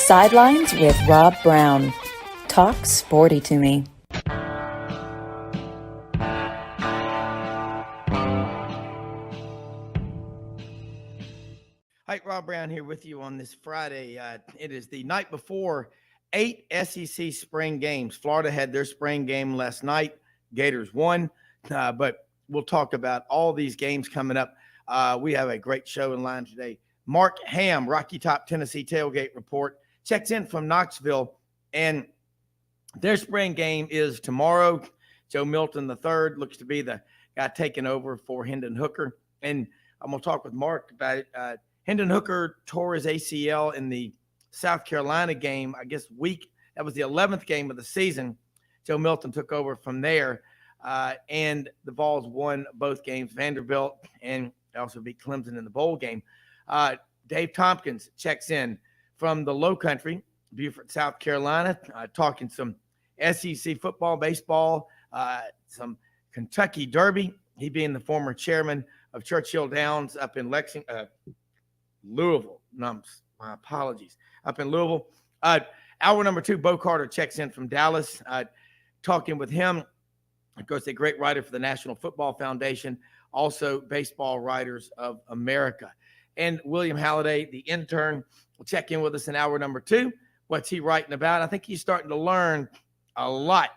Sidelines with Rob Browne. Talk sporty to me. Hi, Rob Browne here with you on this Friday. It is the night before 8 SEC spring games. Florida had their spring game last night. Gators won, but we'll talk about all these games coming up. We have a great show in line today. Mark Hamm, Rocky Top Tennessee Tailgate Report, checks in from Knoxville, and their spring game is tomorrow. Joe Milton III looks to be the guy taking over for Hendon Hooker, and I'm going to talk with Mark about it. Hendon Hooker tore his ACL in the South Carolina game, I guess that was the 11th game of the season. Joe Milton took over from there, and the Vols won both games, Vanderbilt, and also beat Clemson in the bowl game. Dave Tompkins checks in from the Low Country, Beaufort, South Carolina, talking some SEC football, baseball, some Kentucky Derby. He being the former chairman of Churchill Downs up in Louisville. No, my apologies. Up in Louisville. Hour number 2, Bo Carter checks in from Dallas. Talking with him, of course, a great writer for the National Football Foundation, also Baseball Writers of America. And William Halliday, the intern, will check in with us in hour number 2. What's he writing about? I think he's starting to learn a lot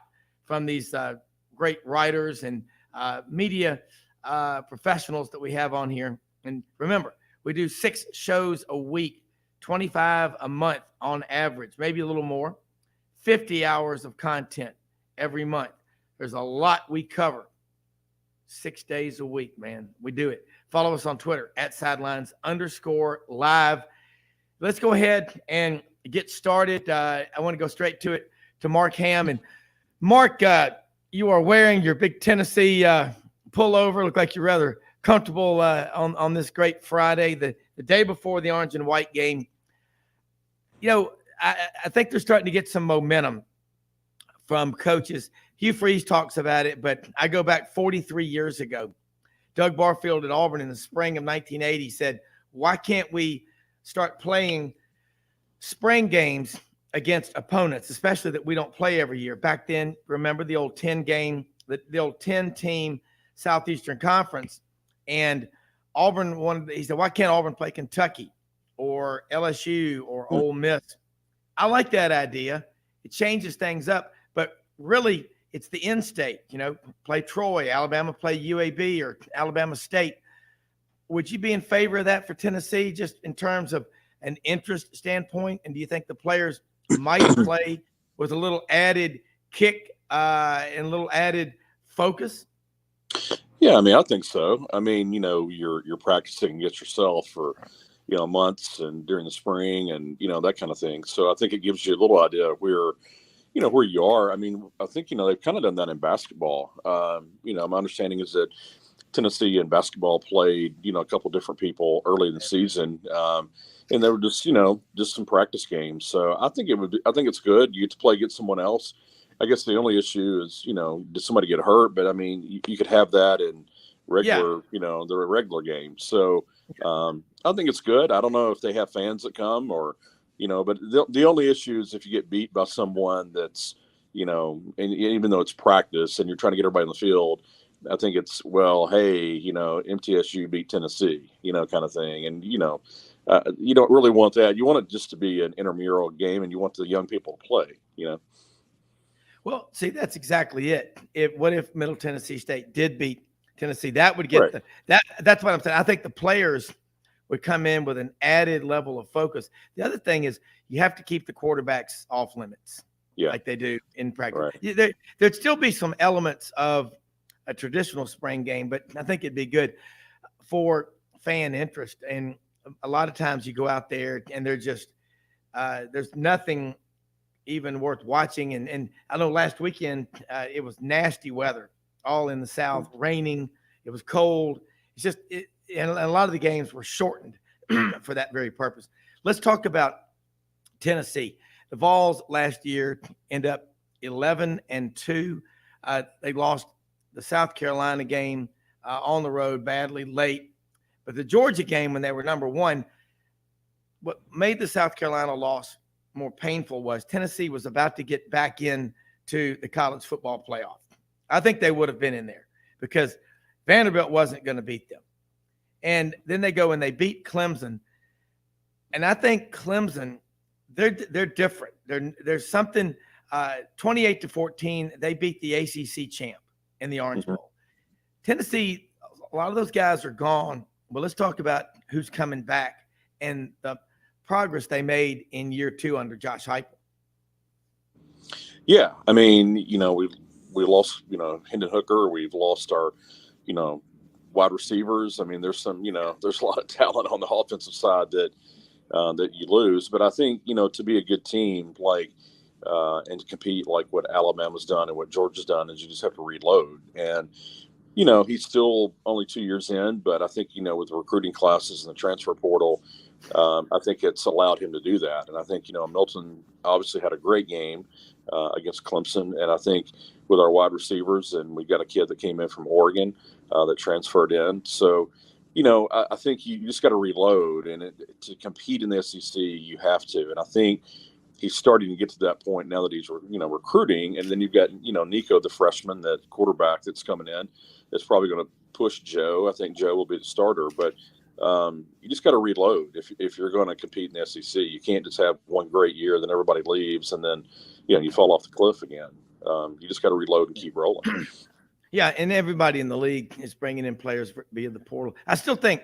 from these great writers and media professionals that we have on here. And remember, we do 6 shows a week, 25 a month on average, maybe a little more, 50 hours of content every month. There's a lot we cover. 6 days a week, man. We do it. Follow us on Twitter at @sidelines_live. Let's go ahead and get started. I want to go straight to it to Mark Hamm. And Mark, you are wearing your big Tennessee pullover. Look like you're rather comfortable on this great Friday, the day before the orange and white game. You know, I think they're starting to get some momentum from coaches. Hugh Freeze talks about it, but I go back 43 years ago. Doug Barfield at Auburn in the spring of 1980 said, why can't we start playing spring games against opponents, especially that we don't play every year? Back then, remember the old 10 game, the old 10-team Southeastern Conference. And Auburn he said, why can't Auburn play Kentucky or LSU or Ole Miss? I like that idea. It changes things up, but really it's the in-state, play Troy, Alabama play UAB or Alabama State. Would you be in favor of that for Tennessee just in terms of an interest standpoint? And do you think the players might play with a little added kick and a little added focus? Yeah, I mean, I think so. I mean, you're practicing against yourself for, months and during the spring and, that kind of thing. So I think it gives you a little idea of where you are. I mean, I think, they've kind of done that in basketball. My understanding is that Tennessee in basketball played, a couple different people early in the season. And they were just some practice games. So I think it's good. You get to play against someone else. I guess the only issue is, did somebody get hurt? But I mean, you could have that in regular, the regular games. So I think it's good. I don't know if they have fans that come but the only issue is if you get beat by someone that's, and even though it's practice and you're trying to get everybody in the field, I think it's, hey, MTSU beat Tennessee, kind of thing. And, you don't really want that. You want it just to be an intramural game and you want the young people to play, Well, see, that's exactly it. What if Middle Tennessee State did beat Tennessee? That would get that's what I'm saying. I think the players would come in with an added level of focus. The other thing is you have to keep the quarterbacks off limits, like they do in practice. Right. There'd still be some elements of a traditional spring game, but I think it'd be good for fan interest. And a lot of times you go out there and they're just there's nothing even worth watching. And I know last weekend it was nasty weather, all in the South, raining. It was cold. It's just and a lot of the games were shortened for that very purpose. Let's talk about Tennessee. The Vols last year end up 11-2. They lost the South Carolina game on the road badly late. But the Georgia game, when they were number one, what made the South Carolina loss more painful was Tennessee was about to get back in to the college football playoff. I think they would have been in there because Vanderbilt wasn't going to beat them. And then they go and they beat Clemson. And I think Clemson, they're different. There's something 28-14. They beat the ACC champ in the Orange Bowl. Tennessee, a lot of those guys are gone. Well, let's talk about who's coming back and the progress they made in year 2 under Josh Heupel. Yeah, I mean, we lost, Hendon Hooker. We've lost our, wide receivers. I mean, there's a lot of talent on the offensive side that you lose. But I think, to be a good team, and to compete like what Alabama's done and what Georgia's done, is you just have to reload. And, he's still only 2 years in, but I think, with the recruiting classes and the transfer portal, I think it's allowed him to do that. And I think, Milton obviously had a great game against Clemson. And I think with our wide receivers, and we got a kid that came in from Oregon that transferred in. So, I think you just got to reload. And to compete in the SEC, you have to. And I think he's starting to get to that point now that he's, recruiting. And then you've got, Nico, the freshman, that quarterback that's coming in, that's probably going to push Joe. I think Joe will be the starter. But you just got to reload if you're going to compete in the SEC. You can't just have one great year, then everybody leaves, and then you fall off the cliff again. You just got to reload and keep rolling. Yeah, and everybody in the league is bringing in players via the portal. I still think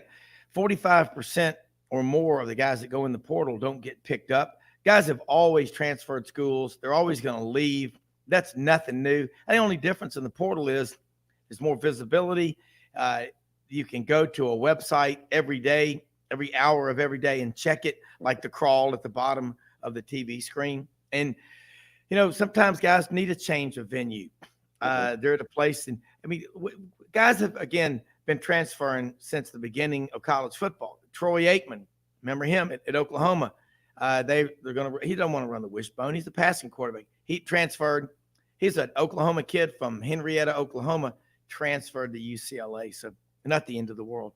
45% or more of the guys that go in the portal don't get picked up. Guys have always transferred schools. They're always going to leave. That's nothing new. The only difference in the portal is there's more visibility. You can go to a website every day, every hour of every day, and check it, like the crawl at the bottom of the TV screen. And, sometimes guys need a change of venue. They're at a place. And guys have, again, been transferring since the beginning of college football. Troy Aikman, remember him at Oklahoma? He don't want to run the wishbone. He's the passing quarterback. He transferred. He's an Oklahoma kid from Henrietta, Oklahoma, transferred to UCLA. So not the end of the world.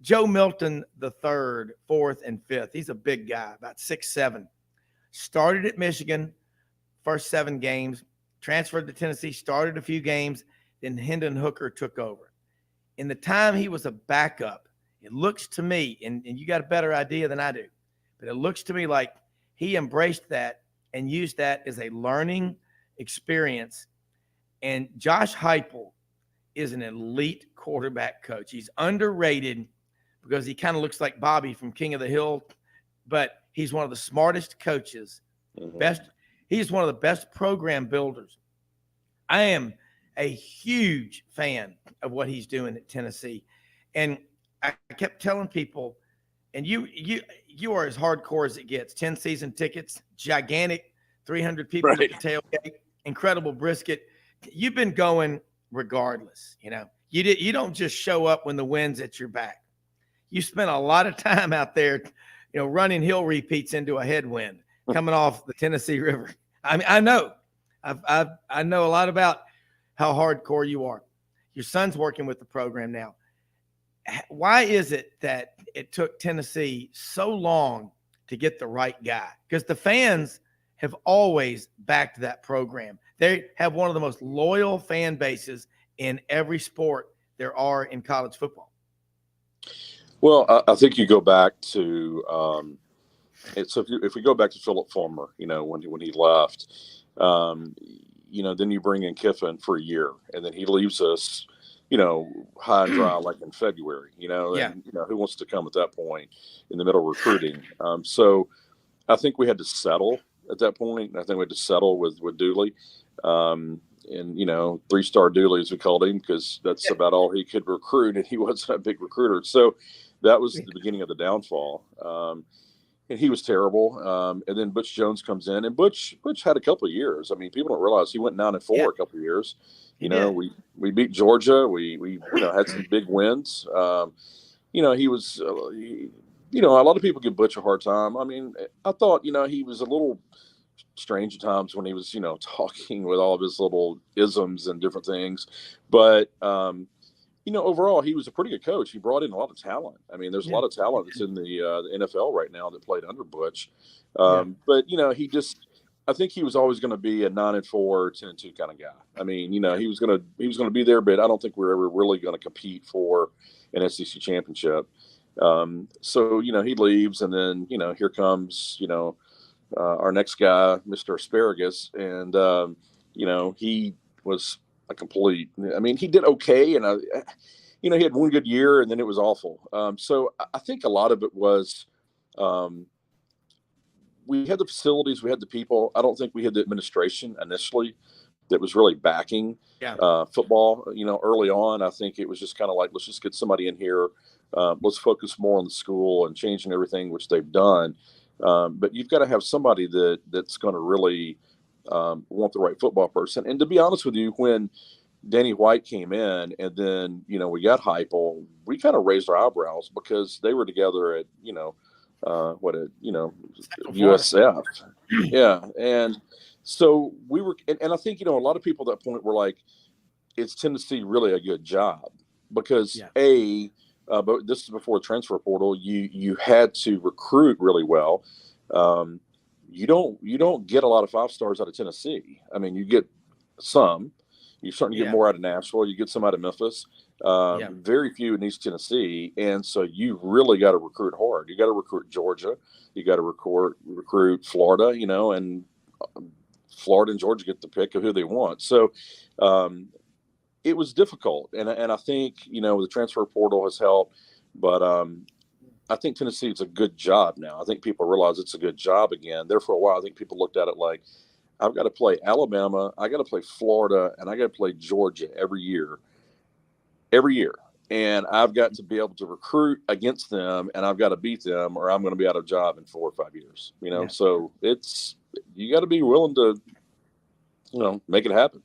Joe Milton, the 3rd, 4th, and 5th. He's a big guy, about 6'7". Started at Michigan, first 7 games, transferred to Tennessee, started a few games, then Hendon Hooker took over. In the time he was a backup, it looks to me, and you got a better idea than I do, but it looks to me like he embraced that and used that as a learning experience. And Josh Heupel is an elite quarterback coach. He's underrated because he kind of looks like Bobby from King of the Hill, but he's one of the smartest coaches, he's one of the best program builders. I am a huge fan of what he's doing at Tennessee. And I kept telling people, and you are as hardcore as it gets. 10 season tickets, gigantic, 300 people at the tailgate, incredible brisket. You've been going regardless. You don't just show up when the wind's at your back. You spent a lot of time out there, running hill repeats into a headwind coming off the Tennessee River. I know. I know a lot about how hardcore you are. Your son's working with the program now. Why is it that it took Tennessee so long to get the right guy? Because the fans have always backed that program. They have one of the most loyal fan bases in every sport there are in college football. Well, I think you go back to so if we go back to Philip Fulmer, when he left, then you bring in Kiffin for a year, and then he leaves us, high and dry like in February, and who wants to come at that point in the middle of recruiting? So I think we had to settle at that point. And I think we had to settle with Dooley. And 3-star Dooley, as we called him, because that's about all he could recruit, and he wasn't a big recruiter. So that was the beginning of the downfall. And he was terrible. And then Butch Jones comes in, and Butch had a couple of years. People don't realize he went 9-4 a couple of years. We beat Georgia. We had some big wins. He was, a lot of people give Butch a hard time. I thought, he was a little strange at times when he was, talking with all of his little isms and different things. But overall, he was a pretty good coach. He brought in a lot of talent. I mean, there's a Yeah. lot of talent that's in the NFL right now that played under Butch. Yeah. But, I think he was always going to be a 9-4, 10-2 kind of guy. I mean, he was going to be there, but I don't think we were ever really going to compete for an SEC championship. So, he leaves, and then, here comes, our next guy, Mr. Asparagus. And, he was a complete, I mean, he did okay. And, he had one good year, and then it was awful. So I think a lot of it was, we had the facilities, we had the people. I don't think we had the administration initially that was really backing football. Early on, I think it was just kind of like, let's just get somebody in here. Let's focus more on the school and changing everything, which they've done. But you've got to have somebody that's going to really want the right football person. And to be honest with you, when Danny White came in, and then we got Heupel, we kind of raised our eyebrows because they were together at USF. Yeah. And so we were, and I think, a lot of people at that point were like, is Tennessee really a good job? Because but this is before the transfer portal, you had to recruit really well. You don't get a lot of 5-stars out of Tennessee. I mean, you get some. You certainly get more out of Nashville. You get some out of Memphis. Very few in East Tennessee. And so you really got to recruit hard. You got to recruit Georgia. You got to recruit Florida, and Florida and Georgia get the pick of who they want. So it was difficult. And I think, the transfer portal has helped. But I think Tennessee is a good job now. I think people realize it's a good job again. There for a while, I think people looked at it like, I've got to play Alabama, I got to play Florida, and I got to play Georgia every year. And I've got to be able to recruit against them, and I've got to beat them, or I'm going to be out of a job in 4 or 5 years. So you got to be willing to, make it happen.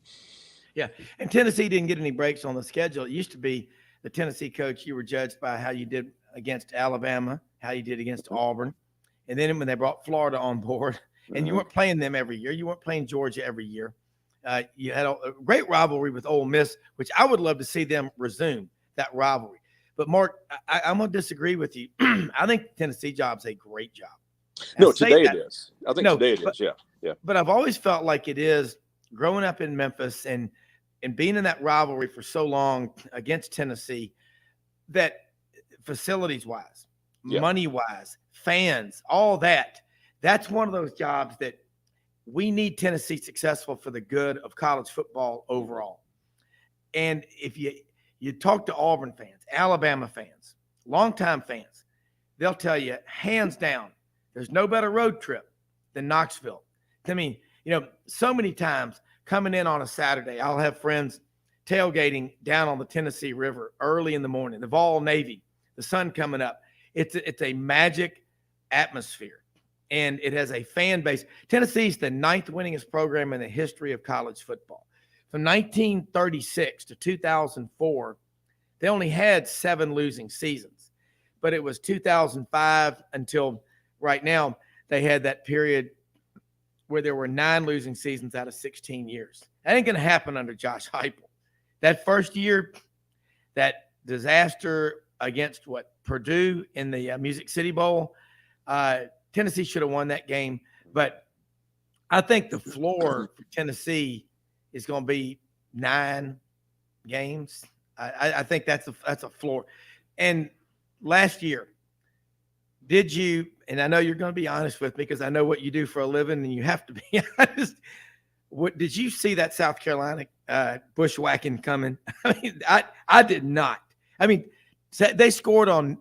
Yeah. And Tennessee didn't get any breaks on the schedule. It used to be the Tennessee coach, you were judged by how you did against Alabama, how you did against Auburn. And then when they brought Florida on board, and you weren't playing them every year, you weren't playing Georgia every year. You had a great rivalry with Ole Miss, which I would love to see them resume that rivalry. But Mark, I'm going to disagree with you. I think the Tennessee job's a great job. No, today it is. I think today it is. Yeah. But I've always felt like it is, growing up in Memphis and being in that rivalry for so long against Tennessee, that facilities wise, money wise, fans, all that, that's one of those jobs that we need Tennessee successful for the good of college football overall. And if you talk to Auburn fans, Alabama fans, longtime fans, they'll tell you hands down, there's no better road trip than Knoxville. I mean, so many times coming in on a Saturday, I'll have friends tailgating down on the Tennessee River early in the morning, the Vol Navy, the sun coming up. It's a magic atmosphere. And it has a fan base. Tennessee's the 9th winningest program in the history of college football. From 1936 to 2004, they only had 7 losing seasons. But it was 2005 until right now, they had that period where there were 9 losing seasons out of 16 years. That ain't going to happen under Josh Heupel. That first year, that disaster against Purdue in the Music City Bowl, Tennessee should have won that game, but I think the floor for Tennessee is going to be 9 games. I think that's a floor. And last year, did you, and I know you're going to be honest with me because I know what you do for a living and you have to be honest, did you see that South Carolina bushwhacking coming? I mean, I did not. I mean, they scored on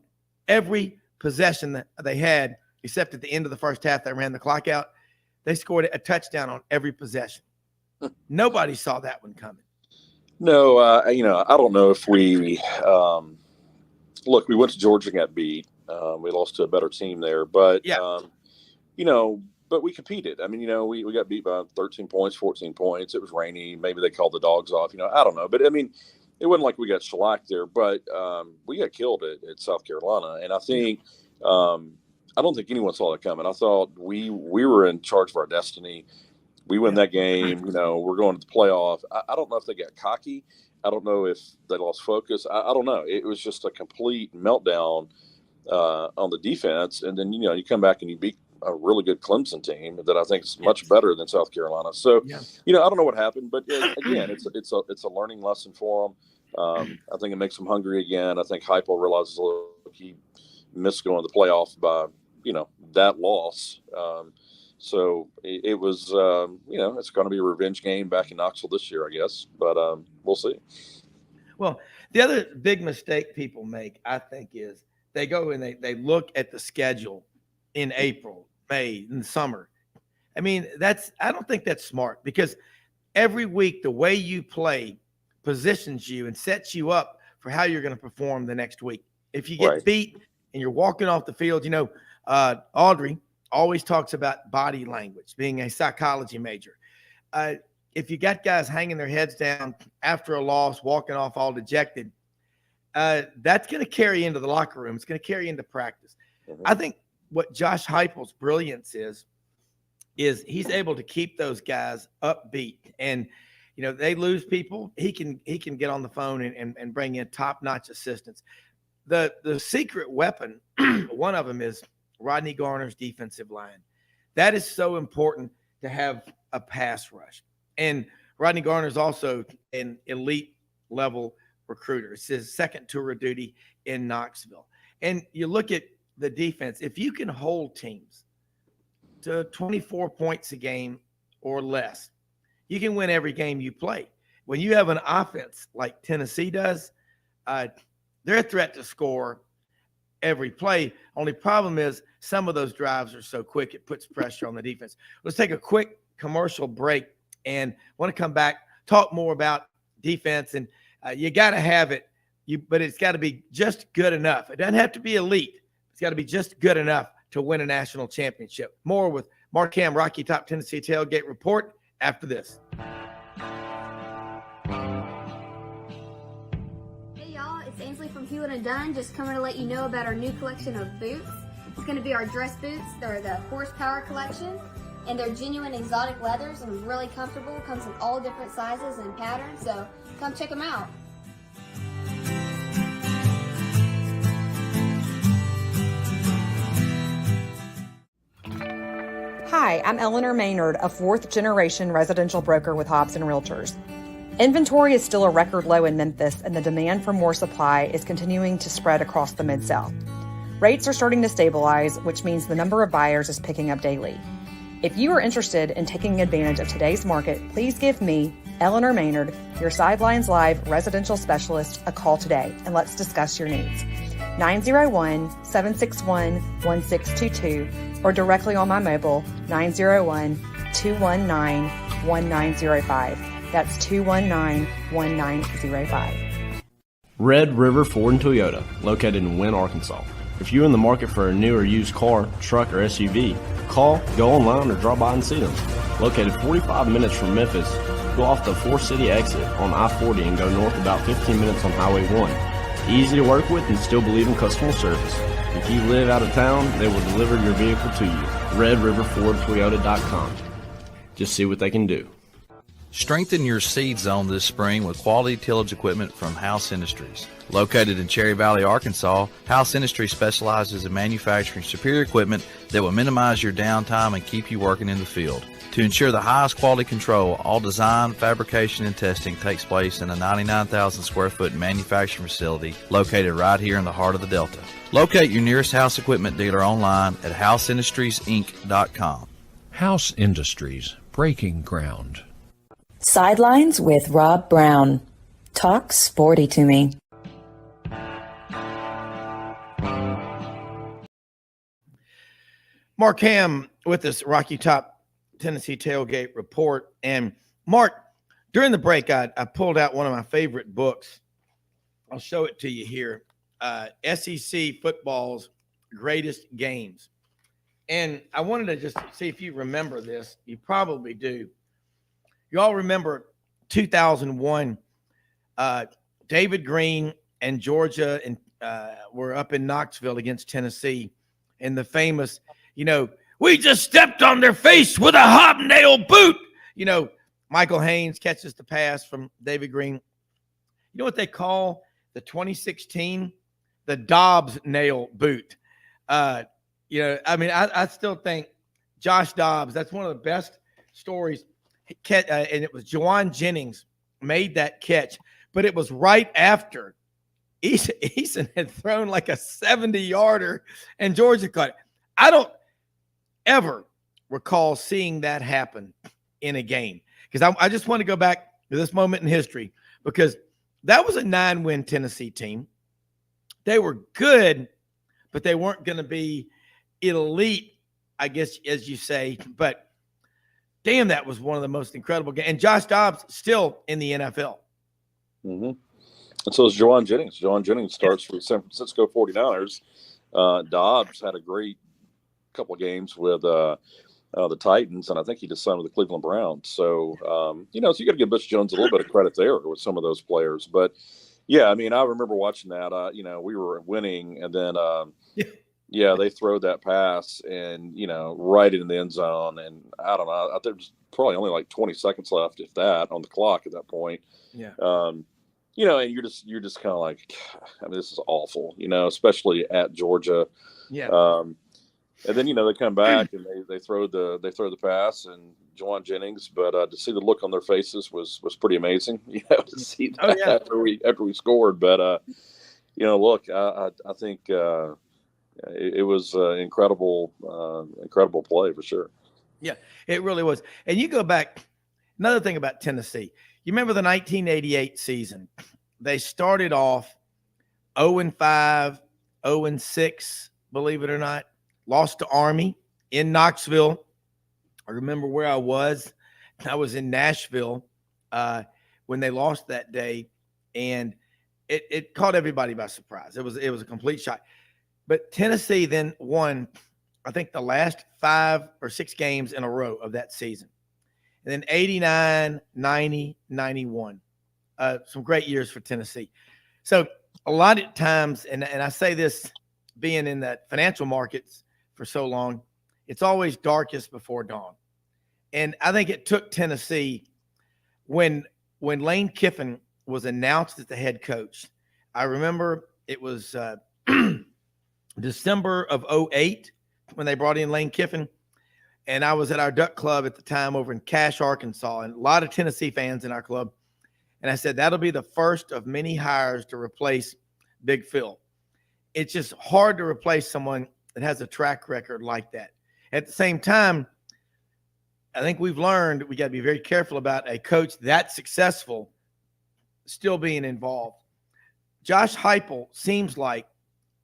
every possession that they had, except at the end of the first half, they ran the clock out. They scored a touchdown on every possession. Nobody saw that one coming. No, I don't know if we look. We went to Georgia and got beat. We lost to a better team there, but but we competed. I mean, we got beat by 13 points, 14 points. It was rainy. Maybe they called the dogs off. I don't know, but I mean, it wasn't like we got shellacked there. But we got killed at South Carolina, and I think. I don't think anyone saw that coming. I thought we were in charge of our destiny. We win that game. We're going to the playoff. I don't know if they got cocky. I don't know if they lost focus. I don't know. It was just a complete meltdown on the defense. And then, you come back and you beat a really good Clemson team that I think is much better than South Carolina. So, I don't know what happened, but again, it's a learning lesson for them. I think it makes them hungry again. I think Heupel realizes, look, he missed going to the playoff by, that loss. So it was, it's going to be a revenge game back in Knoxville this year, I guess, but we'll see. Well, the other big mistake people make, I think, is they go and they look at the schedule in April, May, in the summer. I mean, I don't think that's smart, because every week the way you play positions you and sets you up for how you're going to perform the next week. If you get beat and you're walking off the field, Audrey always talks about body language, being a psychology major. If you got guys hanging their heads down after a loss, walking off all dejected, that's going to carry into the locker room. It's going to carry into practice. Mm-hmm. I think what Josh Heupel's brilliance is he's able to keep those guys upbeat. And, they lose people. He can get on the phone and bring in top-notch assistants. The secret weapon, one of them is Rodney Garner's defensive line. That is so important to have a pass rush. And Rodney Garner is also an elite level recruiter. It's his second tour of duty in Knoxville. And you look at the defense, if you can hold teams to 24 points a game or less, you can win every game you play. When you have an offense like Tennessee does, they're a threat to score every play. Only problem is some of those drives are so quick, it puts pressure on the defense. Let's take a quick commercial break and want to come back, talk more about defense. And you got to have it, but it's got to be just good enough. It doesn't have to be elite. It's got to be just good enough to win a national championship. More with Mark Hamm, Rocky Top Tennessee Tailgate Report after this. From Hewlett & Dunn, just coming to let you know about our new collection of boots. It's going to be our dress boots. They're the horsepower collection, and they're genuine exotic leathers and really comfortable. Comes in all different sizes and patterns, so come check them out. Hi, I'm Eleanor Maynard, a fourth-generation residential broker with Hobbs & Realtors. Inventory is still a record low in Memphis, and the demand for more supply is continuing to spread across the Mid-South. Rates are starting to stabilize, which means the number of buyers is picking up daily. If you are interested in taking advantage of today's market, please give me, Eleanor Maynard, your Sidelines Live residential specialist, a call today, and let's discuss your needs. 901-761-1622 or directly on my mobile, 901-219-1905. That's 219-1905. Red River Ford and Toyota, located in Wynne, Arkansas. If you're in the market for a new or used car, truck, or SUV, call, go online, or drop by and see them. Located 45 minutes from Memphis, go off the 4-City exit on I-40 and go north about 15 minutes on Highway 1. Easy to work with and still believe in customer service. If you live out of town, they will deliver your vehicle to you. RedRiverFordToyota.com. Just see what they can do. Strengthen your seed zone this spring with quality tillage equipment from House Industries. Located in Cherry Valley, Arkansas, House Industries specializes in manufacturing superior equipment that will minimize your downtime and keep you working in the field. To ensure the highest quality control, all design, fabrication, and testing takes place in a 99,000 square foot manufacturing facility located right here in the heart of the Delta. Locate your nearest House equipment dealer online at houseindustriesinc.com. House Industries, breaking ground. Sidelines with Rob Browne. Talk sporty to me. Mark Hamm with us, Rocky Top Tennessee Tailgate Report. And Mark, during the break, I pulled out one of my favorite books. I'll show it to you here. SEC Football's Greatest Games. And I wanted to just see if you remember this. You probably do. You all remember 2001, David Green and Georgia were up in Knoxville against Tennessee. And the famous, we just stepped on their face with a hobnail boot. Michael Haynes catches the pass from David Green. know what they call the 2016? The Dobbs nail boot. I still think Josh Dobbs, that's one of the best stories. And it was Juwan Jennings made that catch, but it was right after Eason had thrown like a 70-yarder and Georgia caught it. I don't ever recall seeing that happen in a game, because I just want to go back to this moment in history, because that was a 9-win Tennessee team. They were good, but they weren't going to be elite, I guess, as you say. But damn, that was one of the most incredible games. And Josh Dobbs still in the NFL. Mm-hmm. And so is Juwan Jennings. Juwan Jennings starts for the San Francisco 49ers. Dobbs had a great couple of games with the Titans, and I think he just signed with the Cleveland Browns. So, so you got to give Butch Jones a little bit of credit there with some of those players. But, yeah, I mean, I remember watching that. We were winning, and then they throw that pass and, right in the end zone. And I don't know, I think there's probably only like 20 seconds left, if that, on the clock at that point. Yeah. And you're just kind of like, I mean, this is awful, especially at Georgia. Yeah. And then, they come back and they throw the pass and Juwan Jennings, but to see the look on their faces was pretty amazing. To see that after we scored. But look, I think it was incredible play for sure. Yeah, it really was. And you go back, another thing about Tennessee, you remember the 1988 season? They started off 0-5, 0-6, believe it or not. Lost to Army in Knoxville. I remember where I was. I was in Nashville when they lost that day, and it caught everybody by surprise. It was a complete shock. But Tennessee then won, I think, the last 5 or 6 games in a row of that season. And then 89, 90, 91. Some great years for Tennessee. So a lot of times, and I say this being in the financial markets for so long, it's always darkest before dawn. And I think it took Tennessee when Lane Kiffin was announced as the head coach. I remember it was December of 2008 when they brought in Lane Kiffin. And I was at our Duck Club at the time over in Cache, Arkansas, and a lot of Tennessee fans in our club. And I said, that'll be the first of many hires to replace Big Phil. It's just hard to replace someone that has a track record like that. At the same time, I think we've learned we got to be very careful about a coach that successful still being involved. Josh Heupel seems like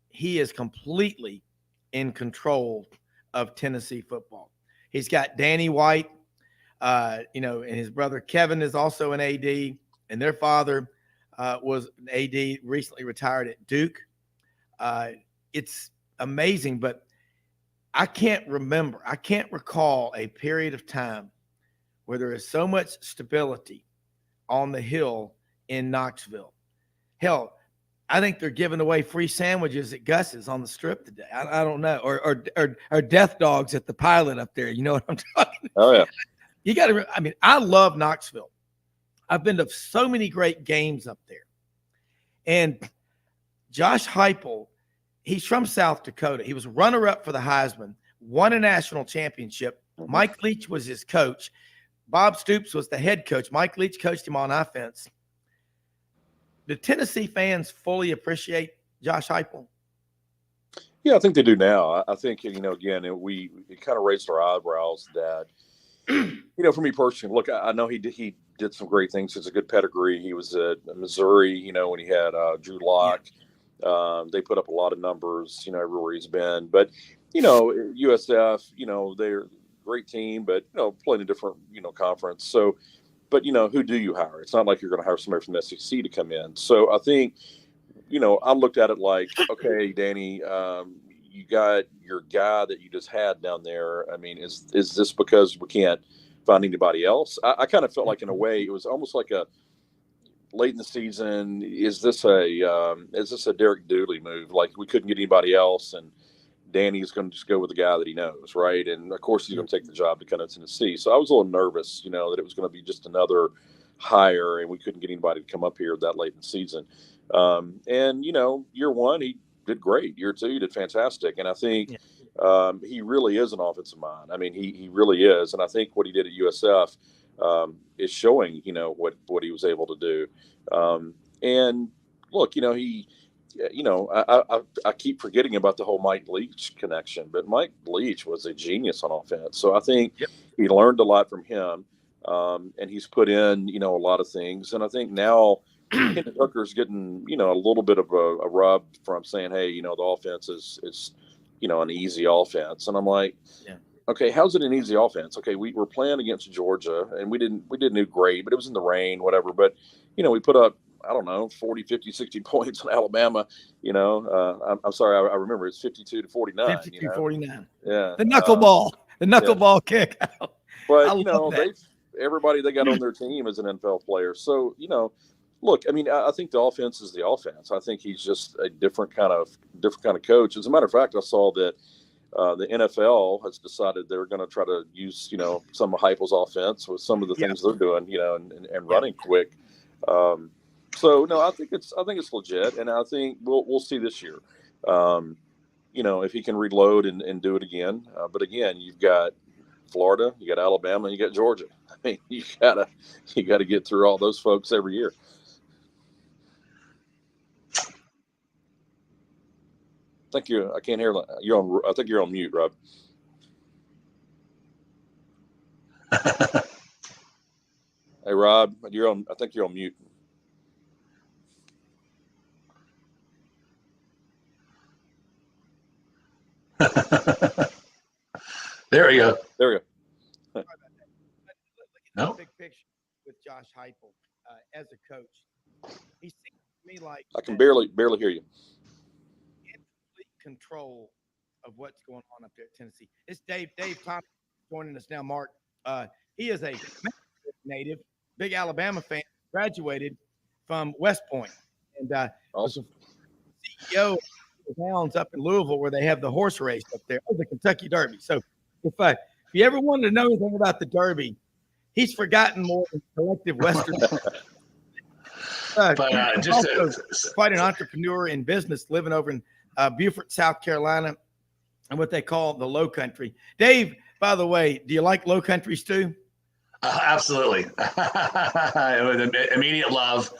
he is completely in control of Tennessee football. He's got Danny White, and his brother Kevin is also an AD, and their father was an AD, recently retired at Duke. It's amazing, but I can't recall a period of time where there is so much stability on the Hill in Knoxville. Hell, I think they're giving away free sandwiches at Gus's on the Strip today. I don't know, or death dogs at the Pilot up there. You know what I'm talking about? Oh yeah. You got to. I mean, I love Knoxville. I've been to so many great games up there, and Josh Heupel, he's from South Dakota. He was runner-up for the Heisman, won a national championship. Mm-hmm. Mike Leach was his coach. Bob Stoops was the head coach. Mike Leach coached him on offense. Do Tennessee fans fully appreciate Josh Heupel? Yeah, I think they do now. I think, again, it kind of raised our eyebrows that, for me personally, look, I know he did some great things. It's a good pedigree. He was at Missouri, when he had Drew Lock. Yeah. They put up a lot of numbers, everywhere he's been. But, USF, they're a great team, but, playing a different, conference. So, but, who do you hire? It's not like you're going to hire somebody from the SEC to come in. So I think, I looked at it like, okay, Danny, you got your guy that you just had down there. I mean, is this because we can't find anybody else? I kind of felt like, in a way, it was almost like a late in the season. Is this a Derek Dooley move? Like, we couldn't get anybody else, and Danny's going to just go with the guy that he knows, right? And of course, he's going to take the job to come to Tennessee. So I was a little nervous, that it was going to be just another hire, and we couldn't get anybody to come up here that late in the season. And year one he did great. Year two he did fantastic, and I think he really is an offensive mind. I mean, he really is, and I think what he did at USF is showing what he was able to do. And look, I keep forgetting about the whole Mike Leach connection, but Mike Leach was a genius on offense. So I think he learned a lot from him, and he's put in, a lot of things. And I think now Hendon Hooker's getting, a little bit of a rub from saying, hey, the offense is an easy offense. And I'm like, okay, how's it an easy offense? Okay, we were playing against Georgia, and we didn't do great, but it was in the rain, whatever. But, we put up, I don't know, 40, 50, 60 points in Alabama. I'm sorry, I remember it's 52-49. 52-49. Yeah. The knuckleball kick. But, everybody they got on their team is an NFL player. So, look, I mean, I think the offense is the offense. I think he's just a different kind of coach. As a matter of fact, I saw that the NFL has decided they're going to try to use, some of Heupel's offense with some of the things they're doing, and running quick. So no, I think it's legit, and I think we'll see this year. If he can reload and do it again. But again, you've got Florida, you got Alabama, you got Georgia. I mean, you gotta get through all those folks every year. I can't hear. You're on. I think you're on mute, Rob. Hey, Rob, you're on. I think you're on mute. There we go. There we go. No. Big picture with Josh Heupel as a coach. He seems to me like I can barely hear you. In complete control of what's going on up there at Tennessee. It's Dave Tompkins joining us now. Mark, he is a native, big Alabama fan, graduated from West Point, and Awesome. CEO of the Hounds up in Louisville, where they have the horse race up there, the Kentucky Derby. So if you ever wanted to know anything about the Derby, he's forgotten more than collective Western. Quite an entrepreneur in business, living over in Beaufort, South Carolina, and what they call the Low Country. Dave, by the way, do you like Low Country stew? Absolutely. Immediate love.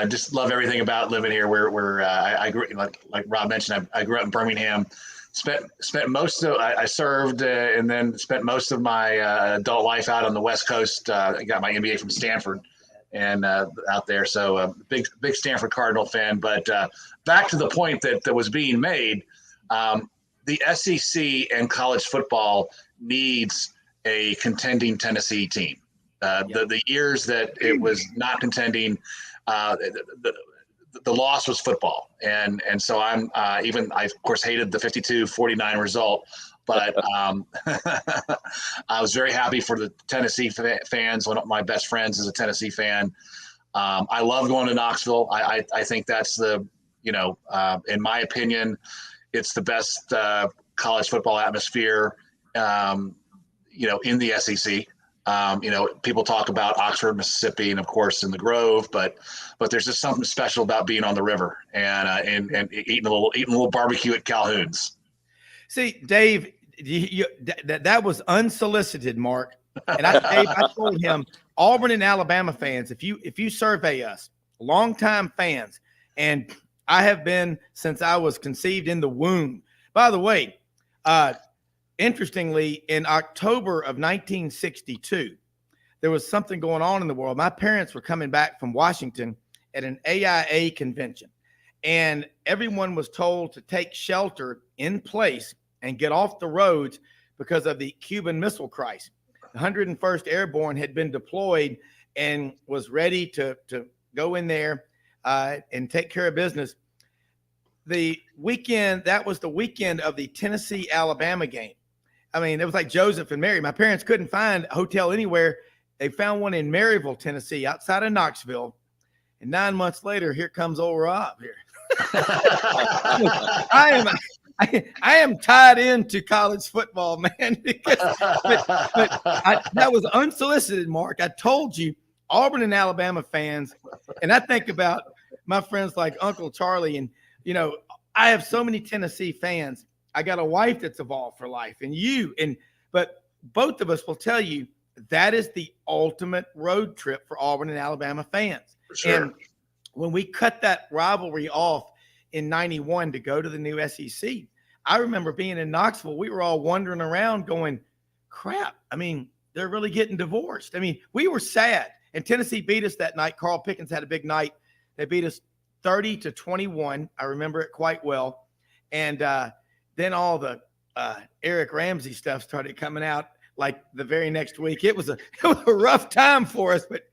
Just love everything about living here. Where I grew, like Rob mentioned, I grew up in Birmingham. Spent most of I served and then spent most of my adult life out on the West Coast. I got my MBA from Stanford and out there. So big Stanford Cardinal fan. But back to the point that was being made, the SEC and college football needs a contending Tennessee team. The years that it was not contending, the loss was football. And so I of course hated the 52-49 result, but I was very happy for the Tennessee fans. One of my best friends is a Tennessee fan. I love going to Knoxville. I think that's in my opinion, it's the best college football atmosphere, in the SEC. People talk about Oxford, Mississippi, and of course in the Grove, but there's just something special about being on the river and eating a little barbecue at Calhoun's. See, Dave, that was unsolicited, Mark. And I told him, Auburn and Alabama fans, if you survey us, longtime fans, and I have been since I was conceived in the womb. By the way, interestingly, in October of 1962, there was something going on in the world. My parents were coming back from Washington at an AIA convention, and everyone was told to take shelter in place and get off the roads because of the Cuban Missile Crisis. The 101st Airborne had been deployed and was ready to go in there and take care of business. That was the weekend of the Tennessee-Alabama game. I mean, it was like Joseph and Mary. My parents couldn't find a hotel anywhere. They found one in Maryville, Tennessee, outside of Knoxville. And 9 months later, here comes old Rob here. I am tied into college football, man. But that was unsolicited, Mark. I told you Auburn and Alabama fans, and I think about my friends like Uncle Charlie, and I have so many Tennessee fans. I got a wife that's evolved for life, but both of us will tell you that is the ultimate road trip for Auburn and Alabama fans. For sure. And when we cut that rivalry off in 91 to go to the new SEC, I remember being in Knoxville. We were all wandering around going, crap. I mean, they're really getting divorced. I mean, we were sad. And Tennessee beat us that night. Carl Pickens had a big night. They beat us 30-21. I remember it quite well. And then all the Eric Ramsey stuff started coming out like the very next week. It was a rough time for us, but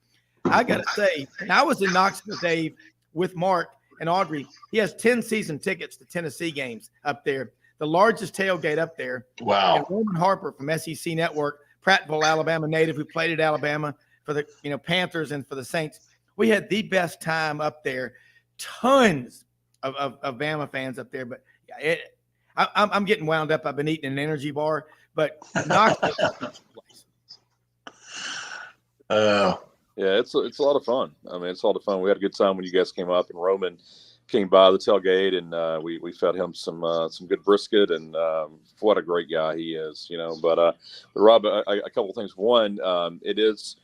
I got to say, I was in Knoxville, Dave, with Mark and Audrey. He has 10 season tickets to Tennessee games up there, the largest tailgate up there. Wow. And Roman Harper from SEC Network, Prattville, Alabama native, who played at Alabama for the Panthers and for the Saints. We had the best time up there. Tons of Bama fans up there, but I'm getting wound up. I've been eating an energy bar, but Knoxville. Yeah, it's a lot of fun. I mean, it's a lot of fun. We had a good time when you guys came up, and Roman came by the tailgate, and we fed him some good brisket, and what a great guy he is, But Rob, a couple of things. One, it is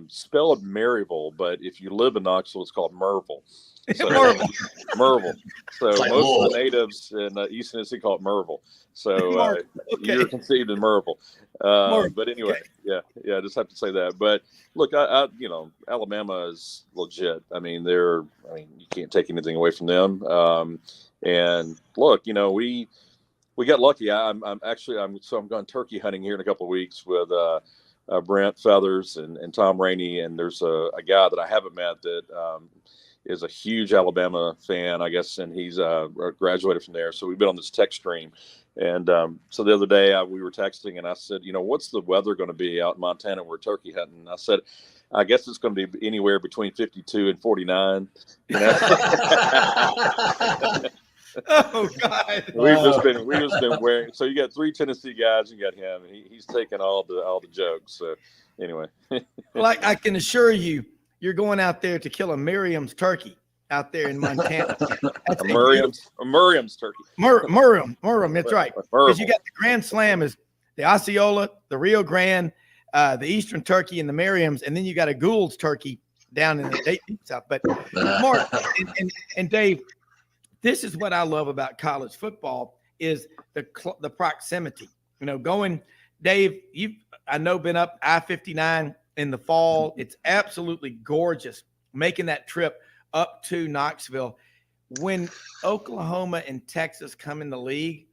spelled Maryville, but if you live in Knoxville, it's called Merville. So, Merville. So like most of the natives in East Tennessee call it Merville. So you're conceived in Merville. But anyway, okay. Yeah, I just have to say that. But look, I Alabama is legit. I mean, you can't take anything away from them. And look, we got lucky. I'm going turkey hunting here in a couple of weeks with Brent Feathers and Tom Rainey, and there's a guy that I haven't met that is a huge Alabama fan, I guess, and he's graduated from there. So we've been on this text stream. And so the other day we were texting, and I said, what's the weather going to be out in Montana? We're turkey hunting. And I said, I guess it's going to be anywhere between 52 and 49. Oh God! We've just been wearing. So you got 3 Tennessee guys, you got him, and he's taking all the jokes. So anyway, like I can assure you, you're going out there to kill a Miriam's turkey out there in Montana. a Miriam's turkey. Miriam. That's right. Because you got the Grand Slam is the Osceola, the Rio Grande, the Eastern Turkey, and the Miriam's, and then you got a Gould's turkey down in the deep south. But Mark and Dave, this is what I love about college football is the proximity. Going, Dave, I know been up I-59 in the fall. It's absolutely gorgeous making that trip up to Knoxville. When Oklahoma and Texas come in the league,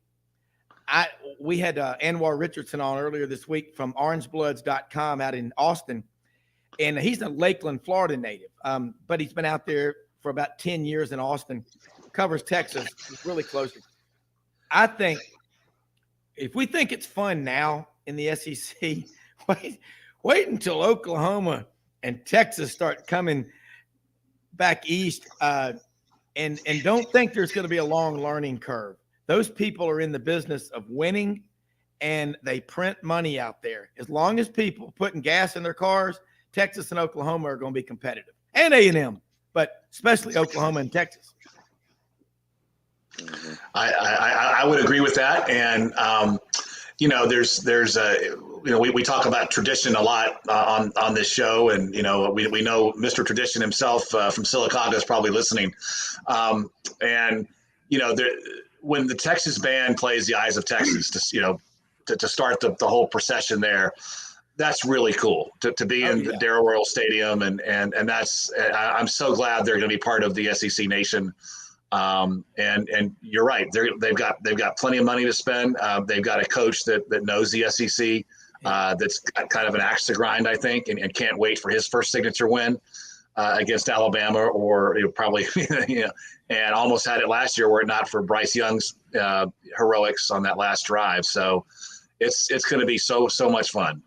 we had Anwar Richardson on earlier this week from orangebloods.com out in Austin, and he's a Lakeland, Florida native, but he's been out there for about 10 years in Austin, covers Texas really closely. I think if we think it's fun now in the SEC, wait until Oklahoma and Texas start coming back east, and don't think there's going to be a long learning curve. Those people are in the business of winning, and they print money out there. As long as people putting gas in their cars, Texas and Oklahoma are going to be competitive, and A&M, but especially Oklahoma and Texas. I would agree with that, and we talk about tradition a lot on this show, and we know Mr. Tradition himself from Sylacauga is probably listening, when the Texas band plays the Eyes of Texas, to start the whole procession there, that's really cool to be in the Darrell Royal Stadium, and that's I'm so glad they're going to be part of the SEC Nation. And you're right. They've got plenty of money to spend. They've got a coach that knows the SEC, that's got kind of an axe to grind, I think, and can't wait for his first signature win against Alabama, or probably, and almost had it last year were it not for Bryce Young's heroics on that last drive. So it's going to be so much fun.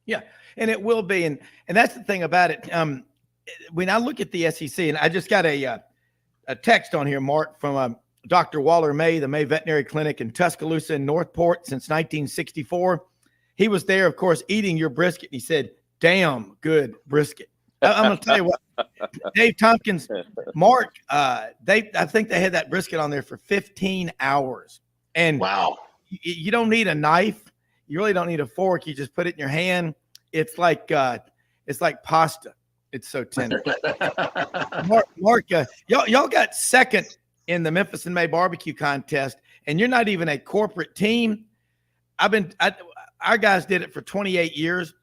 Yeah, and it will be, and that's the thing about it. When I look at the SEC, and I just got a text on here, Mark, from Dr. Waller May, the May Veterinary Clinic in Tuscaloosa and Northport since 1964. He was there, of course, eating your brisket. He said, damn good brisket. I'm going to tell you what, Dave Tompkins, Mark, I think they had that brisket on there for 15 hours. And wow, you don't need a knife. You really don't need a fork. You just put it in your hand. It's like pasta. It's so tender. Mark, y'all got second in the Memphis in May barbecue contest, and you're not even a corporate team. Our guys did it for 28 years.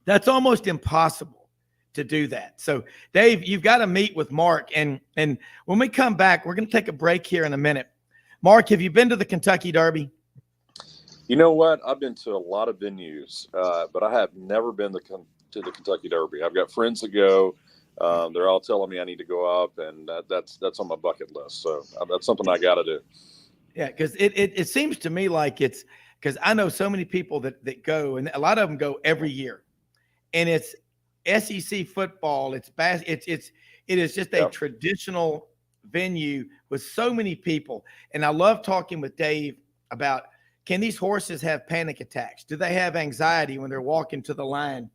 That's almost impossible to do that. So, Dave, you've got to meet with Mark. And when we come back, we're going to take a break here in a minute. Mark, have you been to the Kentucky Derby? You know what? I've been to a lot of venues, but I have never been to the Kentucky Derby. I've got friends that go. They're all telling me I need to go up, and that's on my bucket list. So that's something I got to do. Yeah, because it seems to me like it's because I know so many people that go, and a lot of them go every year, and it's SEC football. It is just a traditional venue with so many people. And I love talking with Dave about, can these horses have panic attacks? Do they have anxiety when they're walking to the line?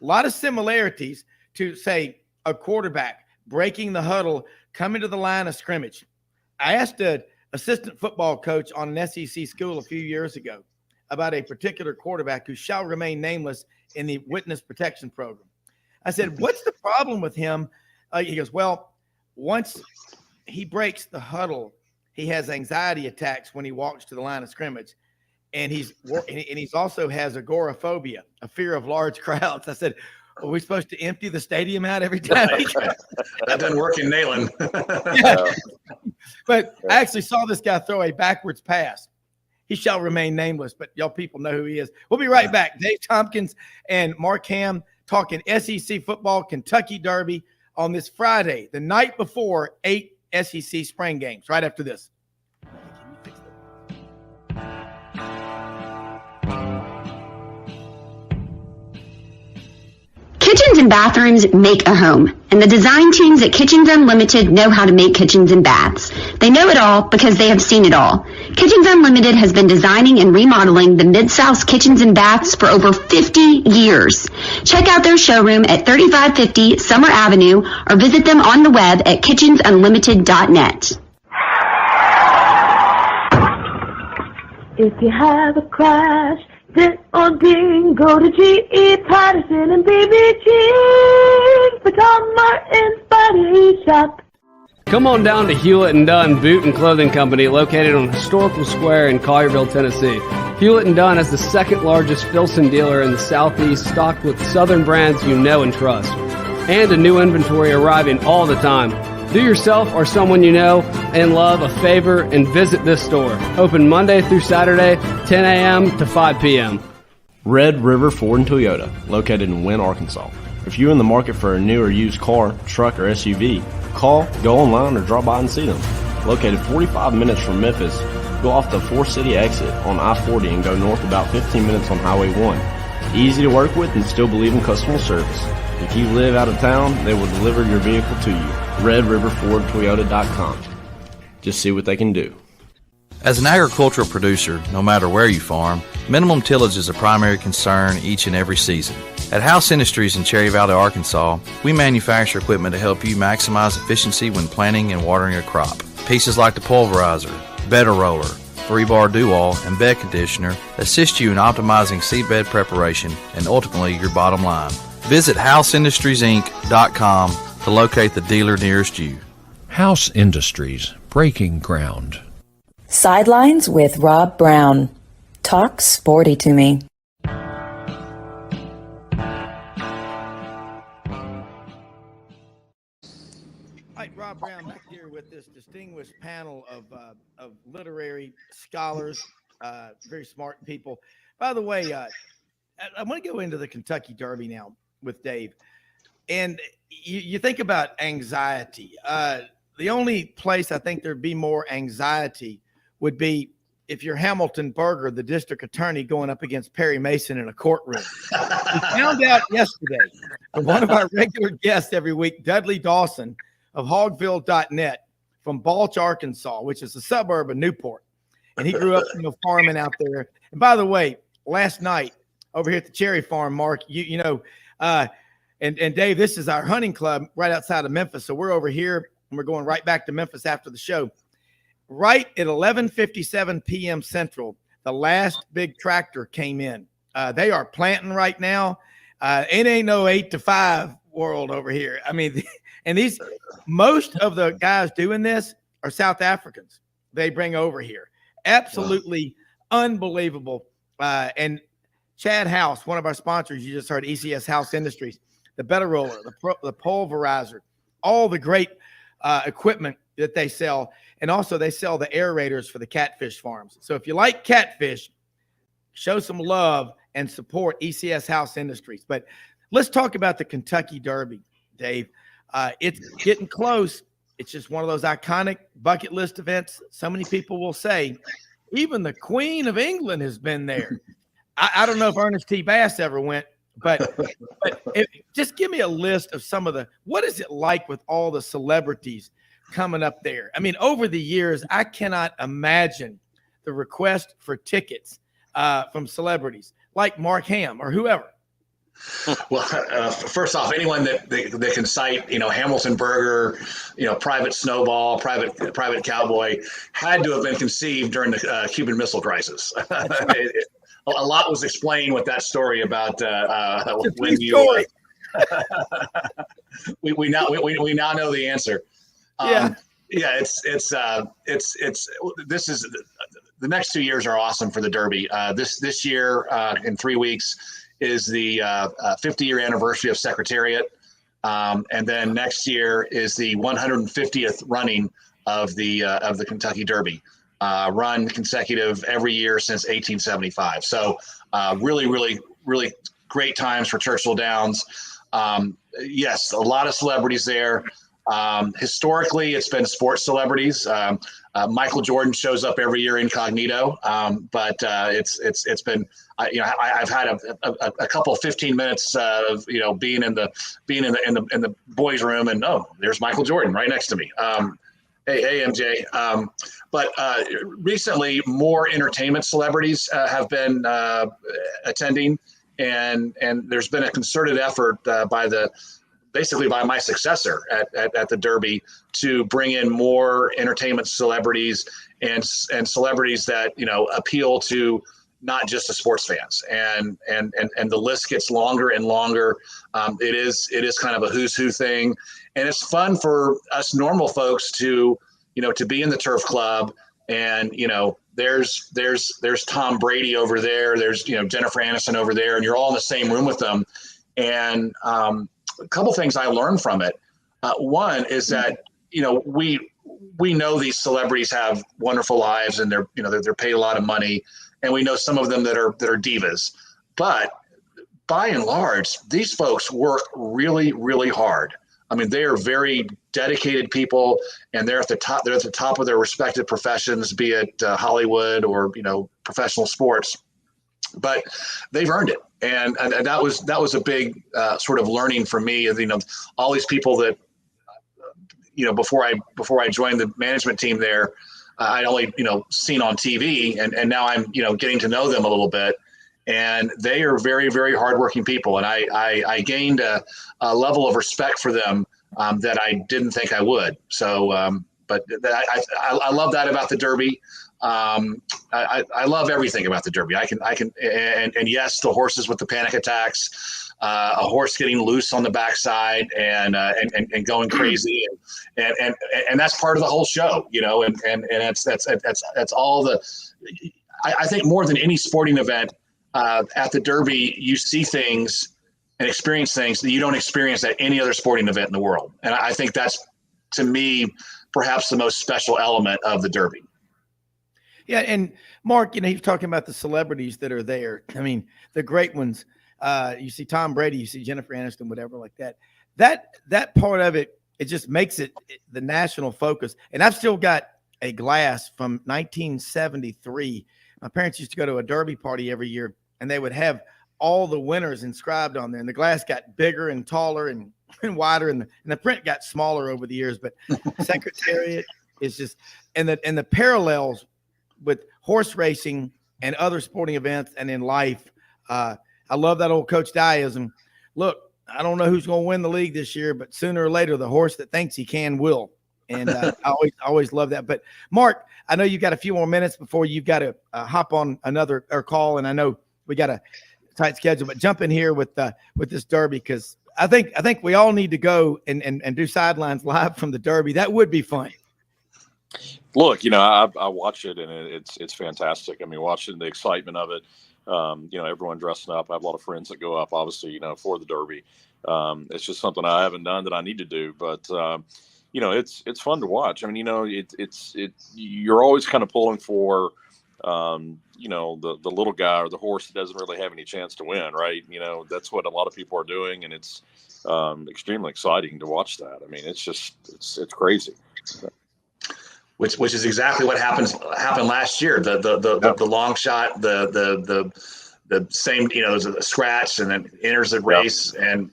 A lot of similarities to, say, a quarterback breaking the huddle, coming to the line of scrimmage. I asked an assistant football coach on an SEC school a few years ago about a particular quarterback who shall remain nameless in the witness protection program. I said, what's the problem with him? He goes, well, once he breaks the huddle, he has anxiety attacks when he walks to the line of scrimmage. And he's also has agoraphobia, a fear of large crowds. I said, are we supposed to empty the stadium out every time? That doesn't work in Neyland. Yeah. But I actually saw this guy throw a backwards pass. He shall remain nameless, but y'all people know who he is. We'll be right back. Dave Tompkins and Mark Hamm talking SEC football, Kentucky Derby on this Friday, the night before 8 SEC spring games, right after this. Kitchens and bathrooms make a home, and the design teams at Kitchens Unlimited know how to make kitchens and baths. They know it all because they have seen it all. Kitchens Unlimited has been designing and remodeling the Mid-South's kitchens and baths for over 50 years. Check out their showroom at 3550 Summer Avenue or visit them on the web at kitchensunlimited.net. If you have a crash, dent or ding, go to G.E. Patterson and BBG for Tom Martin's Body Shop. Come on down to Hewlett & Dunn Boot and Clothing Company, located on Historical Square in Collierville, Tennessee. Hewlett & Dunn is the second largest Filson dealer in the Southeast, stocked with Southern brands you know and trust. And a new inventory arriving all the time. Do yourself or someone you know and love a favor and visit this store. Open Monday through Saturday, 10 a.m. to 5 p.m. Red River Ford and Toyota, located in Wynne, Arkansas. If you're in the market for a new or used car, truck, or SUV, call, go online, or drop by and see them. Located 45 minutes from Memphis, go off the 4-city exit on I-40 and go north about 15 minutes on Highway 1. Easy to work with and still believe in customer service. If you live out of town, they will deliver your vehicle to you. RedRiverFordToyota.com. Just see what they can do. As an agricultural producer, no matter where you farm, minimum tillage is a primary concern each and every season. At House Industries in Cherry Valley, Arkansas, we manufacture equipment to help you maximize efficiency when planting and watering a crop. Pieces like the pulverizer, bedder roller, 3-bar do-all, and bed conditioner assist you in optimizing seedbed preparation and ultimately your bottom line. Visit HouseIndustriesInc.com to locate the dealer nearest you. House Industries, breaking ground. Sidelines with Rob Browne. Talk sporty to me. All right, Rob Browne back here with this distinguished panel of literary scholars, very smart people. By the way, I want to go into the Kentucky Derby now with Dave. And you think about anxiety. The only place I think there'd be more anxiety would be if you're Hamilton Berger, the district attorney, going up against Perry Mason in a courtroom. We found out yesterday from one of our regular guests every week, Dudley Dawson of Hogville.net from Balch, Arkansas, which is a suburb of Newport. And he grew up, farming out there. And by the way, last night over here at the Cherry Farm, Mark, And Dave, this is our hunting club right outside of Memphis. So we're over here and we're going right back to Memphis after the show. Right at 11:57 p.m. Central, the last big tractor came in. They are planting right now. It ain't no 8 to 5 world over here. I mean, and most of the guys doing this are South Africans. They bring over here. Absolutely unbelievable. And Chad House, one of our sponsors, you just heard, ECS House Industries, the Better Roller, the Pulverizer, all the great equipment that they sell. And also they sell the aerators for the catfish farms. So if you like catfish, show some love and support ECS House Industries. But let's talk about the Kentucky Derby, Dave. It's getting close. It's just one of those iconic bucket list events. So many people will say, even the Queen of England has been there. I don't know if Ernest T. Bass ever went, but just give me a list of some of what is it like with all the celebrities coming up there? I mean, over the years, I cannot imagine the request for tickets from celebrities like Mark Hamm or whoever. Well, first off, anyone that can cite, Hamilton Burger, Private Snowball, Private Cowboy had to have been conceived during the Cuban Missile Crisis. A lot was explained with that story about when you. we now know the answer. This is the next 2 years are awesome for the Derby. This year in 3 weeks is the 50-year anniversary of Secretariat, and then next year is the 150th running of the Kentucky Derby, run consecutive every year since 1875. So really, really, really great times for Churchill Downs. Yes, a lot of celebrities there. Historically, it's been sports celebrities. Michael Jordan shows up every year incognito, but it's been I've had a couple 15 minutes of being in the boys' room, and there's Michael Jordan right next to me. Hey MJ. But recently, more entertainment celebrities have been attending, and there's been a concerted effort basically by my successor at the Derby to bring in more entertainment celebrities and celebrities that appeal to not just the sports fans, and the list gets longer and longer. It is kind of a who's who thing, and it's fun for us normal folks to be in the Turf Club, and there's Tom Brady over there, there's Jennifer Aniston over there, and you're all in the same room with them, and a couple things I learned from it. One is that we know these celebrities have wonderful lives, and they're paid a lot of money, and we know some of them that are divas. But by and large, these folks work really, really hard. I mean, they are very dedicated people, and they're at the top. They're at the top of their respective professions, be it Hollywood or professional sports. But they've earned it, and that was a big sort of learning for me. All these people that before I joined the management team there, I'd only seen on TV, and now I'm getting to know them a little bit, and they are very, very hardworking people, and I gained a level of respect for them that I didn't think I would. So, but I love that about the Derby. I love everything about the Derby. I can, and yes, the horses with the panic attacks, a horse getting loose on the backside and going crazy, and that's part of the whole show, and that's all the. I think more than any sporting event at the Derby, you see things and experience things that you don't experience at any other sporting event in the world, and I think that's, to me, perhaps the most special element of the Derby. Yeah, and Mark, he's talking about the celebrities that are there. I mean, the great ones. You see Tom Brady, you see Jennifer Aniston, whatever like that. That part of it, it just makes it the national focus. And I've still got a glass from 1973. My parents used to go to a Derby party every year, and they would have all the winners inscribed on there. And the glass got bigger and taller and wider, and the print got smaller over the years. But Secretariat is just, and the parallels with horse racing and other sporting events and in life. I love that old Coach Dyeism. Look, I don't know who's going to win the league this year, but sooner or later, the horse that thinks he can will. And I always love that. But Mark, I know you've got a few more minutes before you've got to hop on another call. And I know we got a tight schedule, but jump in here with this Derby, because I think we all need to go and do sidelines live from the Derby. That would be fun. Look, I watch it and it's fantastic. I mean, watching the excitement of it, everyone dressing up. I have a lot of friends that go up, obviously, for the Derby. It's just something I haven't done that I need to do, but it's fun to watch. I mean, you're always kind of pulling for, the little guy or the horse that doesn't really have any chance to win, right? That's what a lot of people are doing, and it's extremely exciting to watch that. I mean, it's crazy. Which is exactly what happened last year. The long shot, the same, there's a scratch and then enters the race and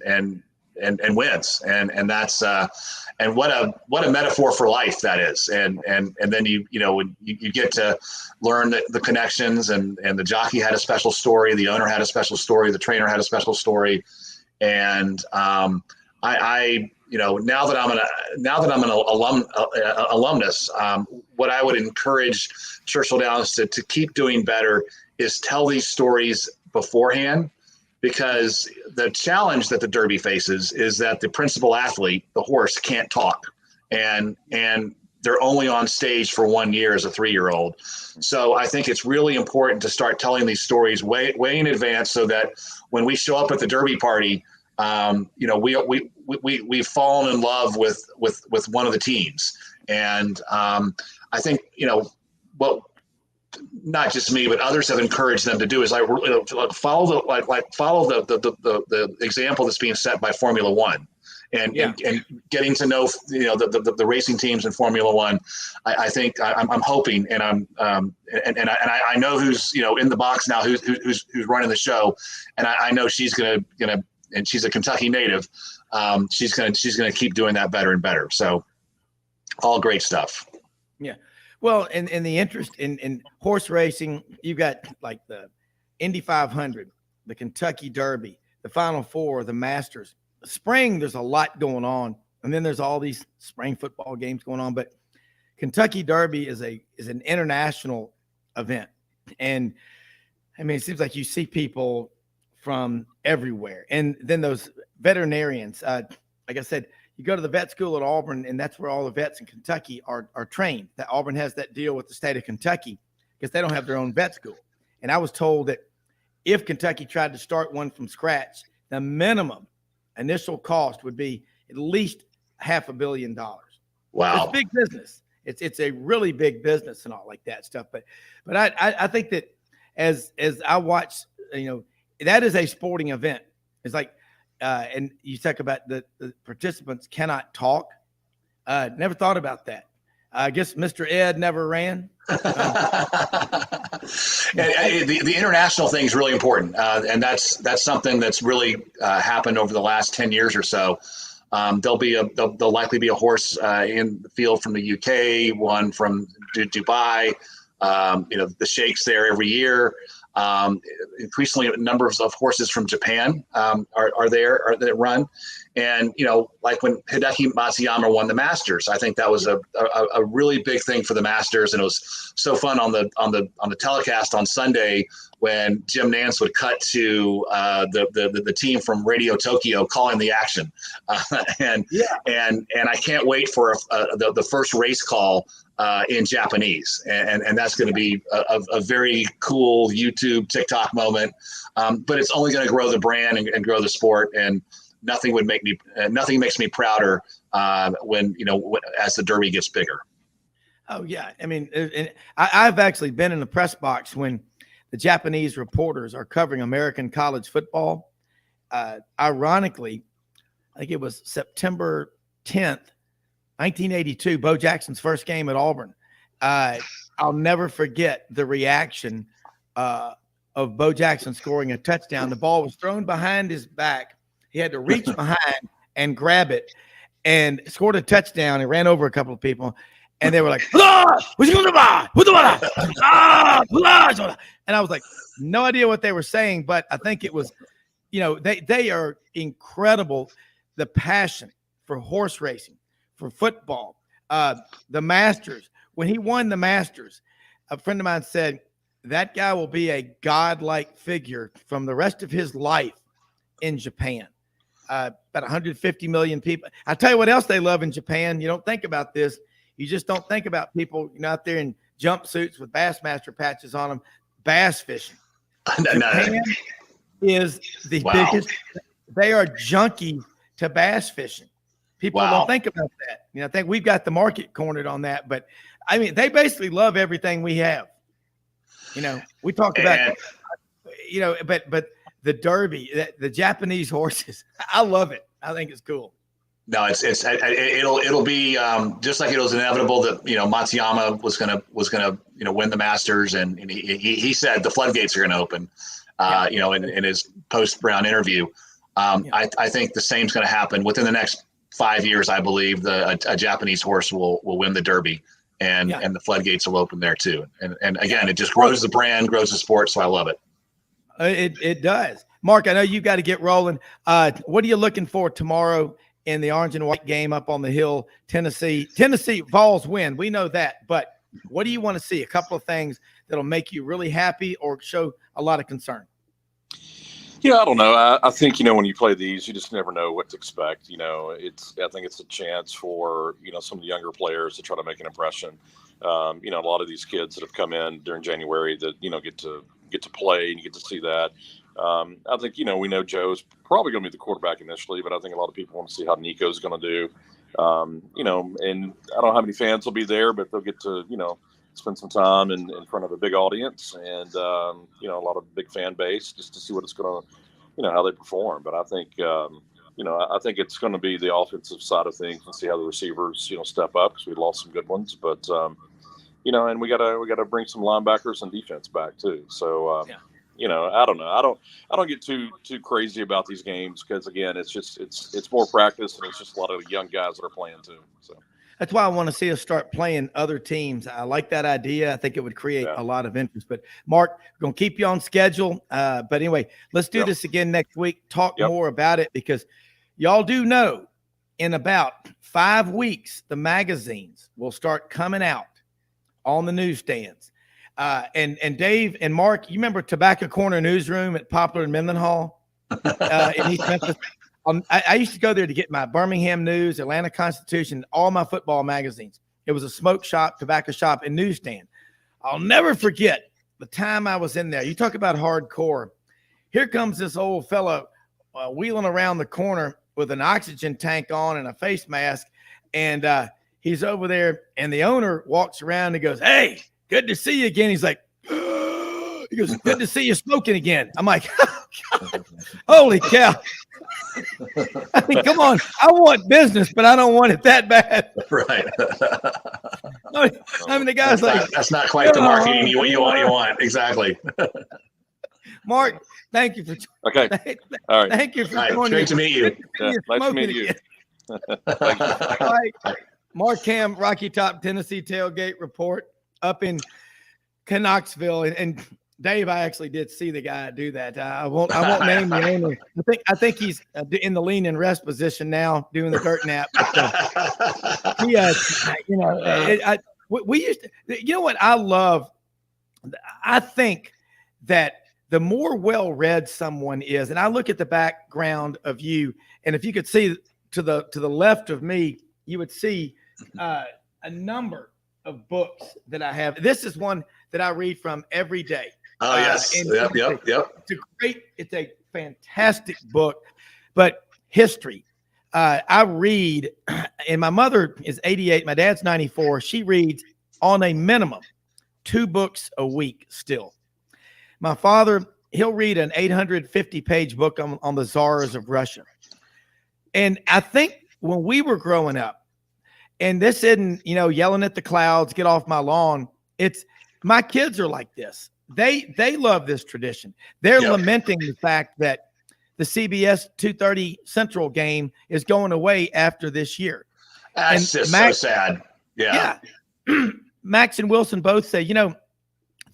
wins. And that's and what a metaphor for life that is. And then when you get to learn the connections, and the jockey had a special story, the owner had a special story, the trainer had a special story. And I now that I'm an alumnus, what I would encourage Churchill Downs to keep doing better is tell these stories beforehand, because the challenge that the Derby faces is that the principal athlete, the horse, can't talk, and they're only on stage for 1 year as a 3-year-old. So I think it's really important to start telling these stories way in advance, so that when we show up at the Derby party, we've fallen in love with one of the teams. And I think, what not just me, but others have encouraged them to do is follow the example that's being set by Formula One, and getting to know the racing teams in Formula One. I think I'm hoping, and I know who's in the box now, who's running the show, and I know she's gonna and she's a Kentucky native. She's gonna keep doing that better and better. So all great stuff. Yeah. Well, and the interest in horse racing, you've got like the Indy 500, the Kentucky Derby, the Final Four, the Masters. Spring, there's a lot going on, and then there's all these spring football games going on. But Kentucky Derby is an international event, and I mean, it seems like you see people from everywhere. And then those veterinarians, like I said, you go to the vet school at Auburn, and that's where all the vets in Kentucky are trained. That Auburn has that deal with the state of Kentucky because they don't have their own vet school. And I was told that if Kentucky tried to start one from scratch, the minimum initial cost would be at least $500 million. Wow. It's big business. It's a really big business and all like that stuff. But I think that as I watch, that is a sporting event. It's like, and you talk about the participants cannot talk. Never thought about that. I guess Mr. Ed never ran. The international thing is really important, and that's something that's really happened over the last 10 years or so. There'll likely be a horse in the field from the UK, one from Dubai. The Sheikhs there every year. Increasingly, numbers of horses from Japan are there that run, and like when Hideki Matsuyama won the Masters, I think that was a really big thing for the Masters, and it was so fun on the telecast on Sunday when Jim Nance would cut to the team from Radio Tokyo calling the action, and I can't wait for the first race call in Japanese, and that's going to be a very cool YouTube TikTok moment, but it's only going to grow the brand and grow the sport, and nothing makes me prouder when as the Derby gets bigger. Oh yeah, I mean, I've actually been in the press box when the Japanese reporters are covering American college football. Ironically, I think it was September 10th, 1982, Bo Jackson's first game at Auburn. I'll never forget the reaction of Bo Jackson scoring a touchdown. The ball was thrown behind his back. He had to reach behind and grab it and scored a touchdown. He ran over a couple of people, and they were like, and I was like, no idea what they were saying, but I think it was they are incredible. The passion for horse racing, for football, the Masters. When he won the Masters, a friend of mine said that guy will be a godlike figure from the rest of his life in Japan. About 150 million people. I tell you what else they love in Japan. You don't think about this. You just don't think about people out there in jumpsuits with Bassmaster patches on them, bass fishing. Japan is the biggest. They are junkies to bass fishing. People don't think about that. I think we've got the market cornered on that, but I mean, they basically love everything we have. We talked about, but the Derby, the Japanese horses, I love it. I think it's cool. No, it'll be just like it was inevitable that Matsuyama was gonna win the Masters, and he said the floodgates are gonna open. In his post Brown interview, I think the same's gonna happen within the next 5 years. I believe a Japanese horse will win the Derby, and the floodgates will open there too. And again, it just grows the brand, grows the sport. So I love it. It does. Mark, I know you've got to get rolling. What are you looking for tomorrow in the orange and white game up on the hill? Tennessee Vols win. We know that. But what do you want to see? A couple of things that'll make you really happy or show a lot of concern. Yeah, I don't know. I think, when you play these, you just never know what to expect. I think it's a chance for, some of the younger players to try to make an impression. A lot of these kids that have come in during January that, get to play and you get to see that. I think, we know Joe's probably going to be the quarterback initially, but I think a lot of people want to see how Nico's going to do. And I don't know how many fans will be there, but they'll get to, spend some time in front of a big audience and, a lot of big fan base just to see what it's going to, how they perform. But I think, I think it's going to be the offensive side of things and see how the receivers, step up because we lost some good ones. But, and we gotta bring some linebackers and defense back too. So, I don't know. I don't get too crazy about these games because again, it's more practice and it's just a lot of young guys that are playing too. So that's why I want to see us start playing other teams. I like that idea. I think it would create a lot of interest. But Mark, we're gonna keep you on schedule. But anyway, let's do this again next week. Talk more about it because y'all do know in about 5 weeks the magazines will start coming out on the newsstands. And Dave and Mark, you remember Tobacco Corner Newsroom at Poplar and Mendenhall in East Memphis? I used to go there to get my Birmingham News, Atlanta Constitution, all my football magazines. It was a smoke shop, tobacco shop, and newsstand. I'll never forget the time I was in there. You talk about hardcore. Here comes this old fellow wheeling around the corner with an oxygen tank on and a face mask. And he's over there, and the owner walks around and goes, "Hey, good to see you again." He's like, he goes, "Good to see you smoking again." I'm like, oh, God, holy cow. I mean, come on. I want business, but I don't want it that bad. Right. I mean, the guy's that's not quite the marketing you want. Exactly. Mark, thank you for. Okay. All right. Thank you for joining. Great to meet you. Nice to meet you. All right. Mark Hamm, Rocky Top, Tennessee Tailgate Report up in Knoxville. And Dave, I actually did see the guy do that. I won't name the owner. I think he's in the lean and rest position now, doing the dirt nap. We used to. You know what I love? I think that the more well-read someone is, and I look at the background of you, and if you could see to the left of me, you would see a number of books that I have. This is one that I read from every day. Oh, yes. Yep. It's a fantastic book, but history. I read, and my mother is 88. My dad's 94. She reads on a minimum 2 books a week still. My father, he'll read an 850-page book on the czars of Russia. And I think when we were growing up, and this isn't, yelling at the clouds, get off my lawn. It's my kids are like this. They love this tradition. They're lamenting the fact that the CBS 2:30 Central game is going away after this year. That's just so sad. Yeah. Max and Wilson both say,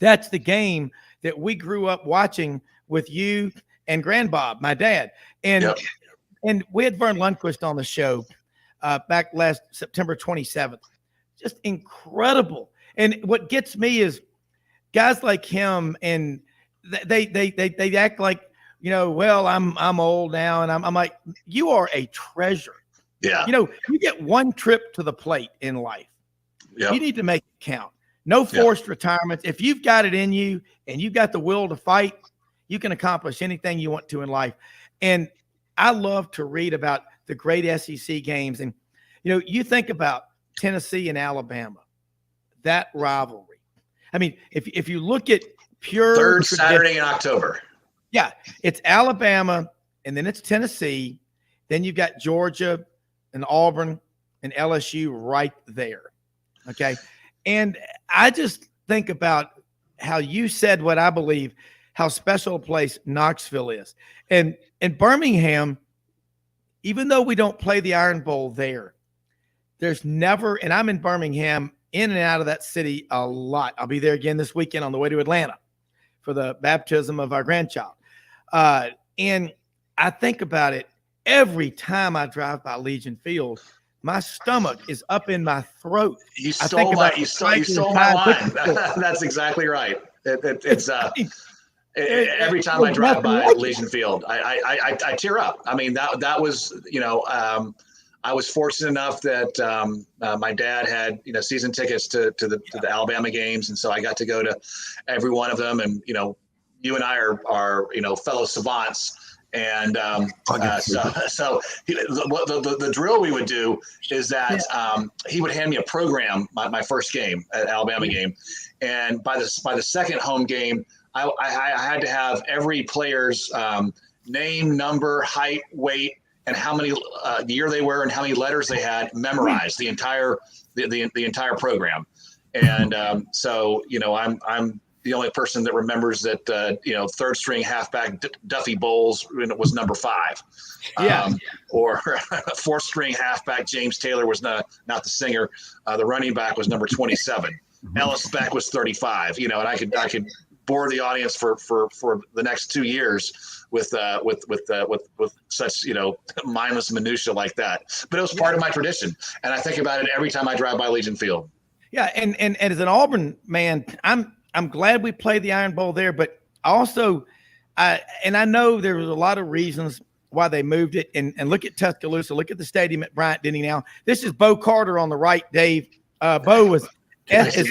that's the game that we grew up watching with you and Grandbob, my dad. And and we had Vern Lundquist on the show back last September 27th. Just incredible. And what gets me is guys like him, and they act like, well, I'm old now, and I'm like, you are a treasure. Yeah. You get one trip to the plate in life. Yep. You need to make it count. No forced retirements. If you've got it in you and you've got the will to fight, you can accomplish anything you want to in life. And I love to read about the great SEC games. And, you think about Tennessee and Alabama, that rivalry. I mean, if you look at pure third Saturday in October. Yeah, it's Alabama, and then it's Tennessee. Then you've got Georgia and Auburn and LSU right there. Okay. And I just think about how you said what I believe, how special a place Knoxville is. And Birmingham, even though we don't play the Iron Bowl there, there's never, and I'm in Birmingham, in and out of that city a lot. I'll be there again this weekend on the way to Atlanta for the baptism of our grandchild. And I think about it every time I drive by Legion Field. My stomach is up in my throat. You stole my line. That's exactly right. It's every time I drive by Legion Field, I tear up. I mean, that was, I was fortunate enough that my dad had, season tickets to the Alabama games. And so I got to go to every one of them. And, you and I are fellow savants. And so the drill we would do is that he would hand me a program, my first game, at Alabama game. And by the second home game, I had to have every player's name, number, height, weight, and how many year they were and how many letters they had memorized, the entire program. And so I'm the only person that remembers that third string halfback Duffy Bowles was number 5. Or fourth string halfback James Taylor was not the singer. The running back was number 27. Ellis Beck was 35. And I could bore the audience for the next 2 years with such mindless minutia like that. But it was part of my tradition, and I think about it every time I drive by Legion Field. Yeah, and as an Auburn man, I'm glad we played the Iron Bowl there, but also, I know there was a lot of reasons why they moved it. And look at Tuscaloosa, look at the stadium at Bryant-Denny now. This is Bo Carter on the right, Dave. Bo is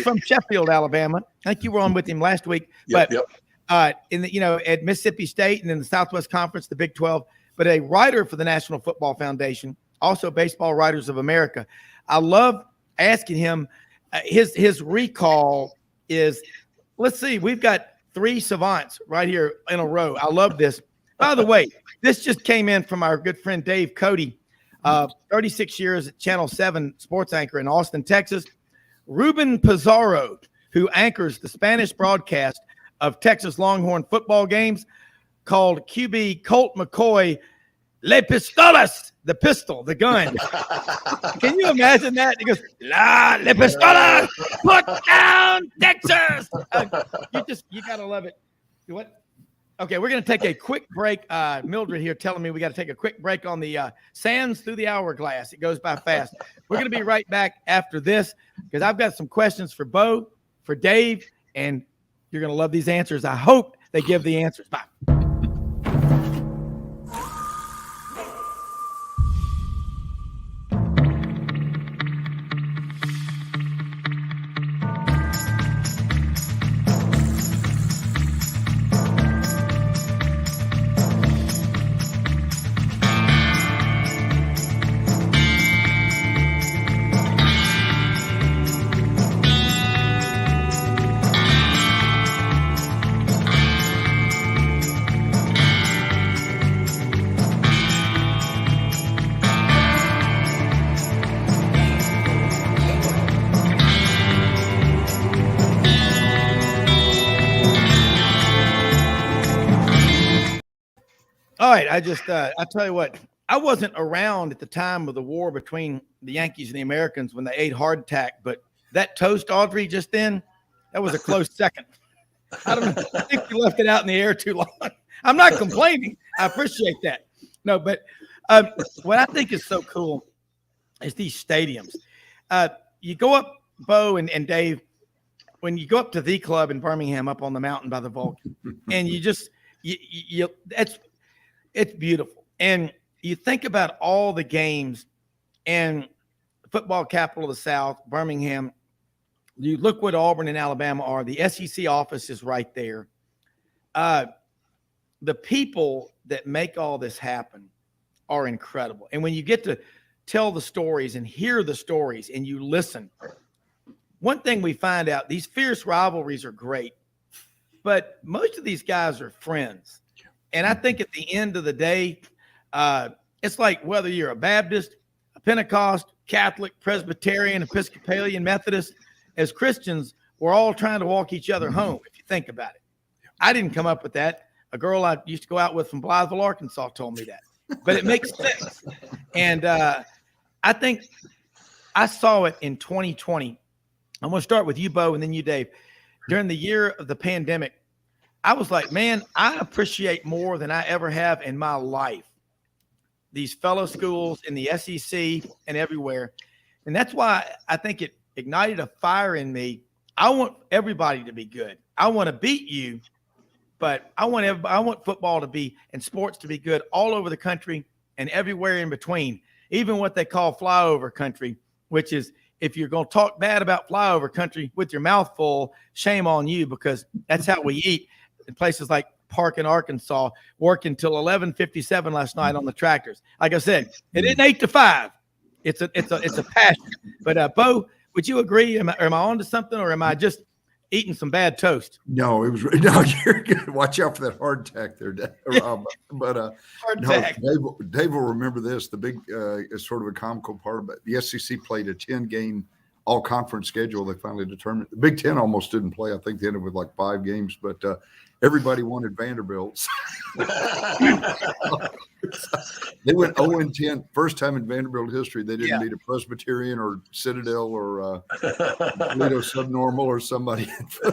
from Sheffield, Alabama. I think you were on with him last week. At Mississippi State and in the Southwest Conference, the Big 12, but a writer for the National Football Foundation, also Baseball Writers of America. I love asking him. His recall is. Let's see. We've got 3 savants right here in a row. I love this. By the way, this just came in from our good friend Dave Cody, 36 years at Channel 7 sports anchor in Austin, Texas. Ruben Pizarro, who anchors the Spanish broadcast of Texas Longhorn football games, called QB Colt McCoy Le Pistolas, the pistol, the gun. Can you imagine that? He goes, La Le Pistolas, put down Texas. You got to love it. What? Okay, we're going to take a quick break. Mildred here telling me we got to take a quick break on the sands through the hourglass. It goes by fast. We're going to be right back after this because I've got some questions for Bo, for Dave, and you're going to love these answers. I hope they give the answers. Bye. All right, I tell you what, I wasn't around at the time of the war between the Yankees and the Americans when they ate hardtack, but that toast, Audrey, just then, that was a close second. I think you left it out in the air too long. I'm not complaining. I appreciate that. No, but what I think is so cool is these stadiums. You go up, Bo and Dave, when you go up to the club in Birmingham up on the mountain by the Vulcan, and it's beautiful. And you think about all the games and football capital of the South, Birmingham. You look what Auburn and Alabama are. The SEC office is right there. The people that make all this happen are incredible. And when you get to tell the stories and hear the stories and you listen, one thing we find out, these fierce rivalries are great, but most of these guys are friends. And I think at the end of the day, it's like whether you're a Baptist, a Pentecost, Catholic, Presbyterian, Episcopalian, Methodist, as Christians, we're all trying to walk each other home, if you think about it. I didn't come up with that. A girl I used to go out with from Blytheville, Arkansas told me that. But it makes sense. And I think I saw it in 2020. I'm going to start with you, Bo, and then you, Dave. During the year of the pandemic, I was like, man, I appreciate more than I ever have in my life these fellow schools in the SEC and everywhere. And that's why I think it ignited a fire in me. I want everybody to be good. I want to beat you, but I want football to be and sports to be good all over the country and everywhere in between, even what they call flyover country, which is if you're going to talk bad about flyover country with your mouth full, shame on you, because that's how we eat in places like Park in Arkansas, working till 11:57 last night on the tractors. Like I said, it isn't 8 to 5. It's a passion. But Bo, would you agree? Am I on to something, or am I just eating some bad toast? No, you're good. Watch out for that hard tack there, Rob. But Dave will remember this. The big is sort of a comical part of it. The SEC played a 10-game all-conference schedule. They finally determined. The Big Ten almost didn't play. I think they ended with like 5 games, but everybody wanted Vanderbilt. They went 0-10. First time in Vanderbilt history they didn't beat a Presbyterian or Citadel or Toledo Subnormal or somebody. They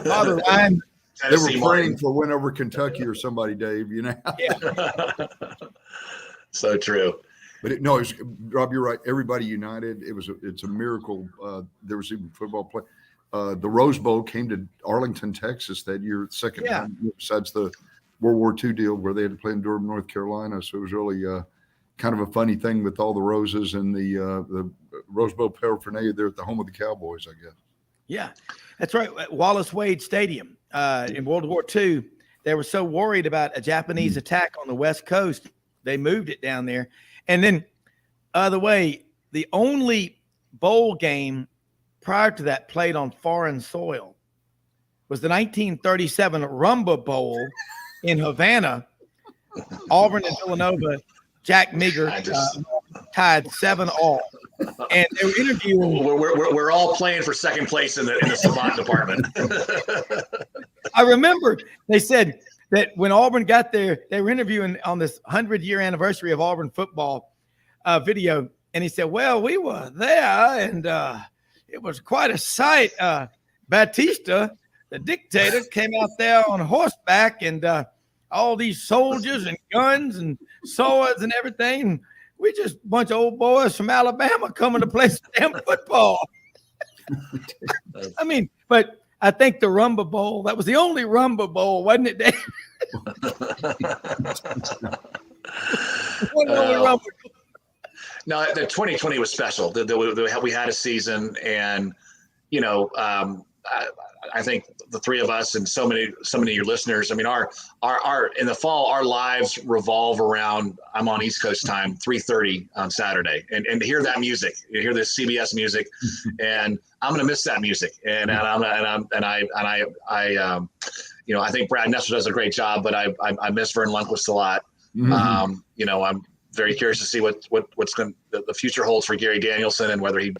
were praying for a win over Kentucky or somebody, Dave. You know. Yeah. So true. But Rob, you're right. Everybody united. It's a miracle. There was even football play. The Rose Bowl came to Arlington, Texas that year, second time besides the World War II deal where they had to play in Durham, North Carolina. So it was really kind of a funny thing with all the roses and the Rose Bowl paraphernalia there at the home of the Cowboys, I guess. Yeah, that's right. Wallace Wade Stadium in World War II, they were so worried about a Japanese attack on the West Coast, they moved it down there. And then, the only bowl game prior to that played on foreign soil was the 1937 Rumba Bowl in Havana. Auburn and Villanova, Jack Meager tied 7-all. And they were interviewing. We're all playing for second place in the savant department. I remember they said that when Auburn got there, they were interviewing on this 100-year anniversary of Auburn football video. And he said, well, we were there and it was quite a sight. Batista, the dictator, came out there on horseback and all these soldiers and guns and swords and everything. And we just a bunch of old boys from Alabama coming to play some damn football. I mean, but I think the Rumba Bowl, that was the only Rumba Bowl, wasn't it, Dave? No, the 2020 was special. We had a season, and I think the three of us and so many of your listeners. I mean, our in the fall, our lives revolve around. I'm on East Coast time, 3:30 on Saturday, and to hear that music, you hear this CBS music, and I'm gonna miss that music. And I think Brad Nessler does a great job, but I miss Vern Lundquist a lot. Mm-hmm. I'm very curious to see what's going the future holds for Gary Danielson and whether he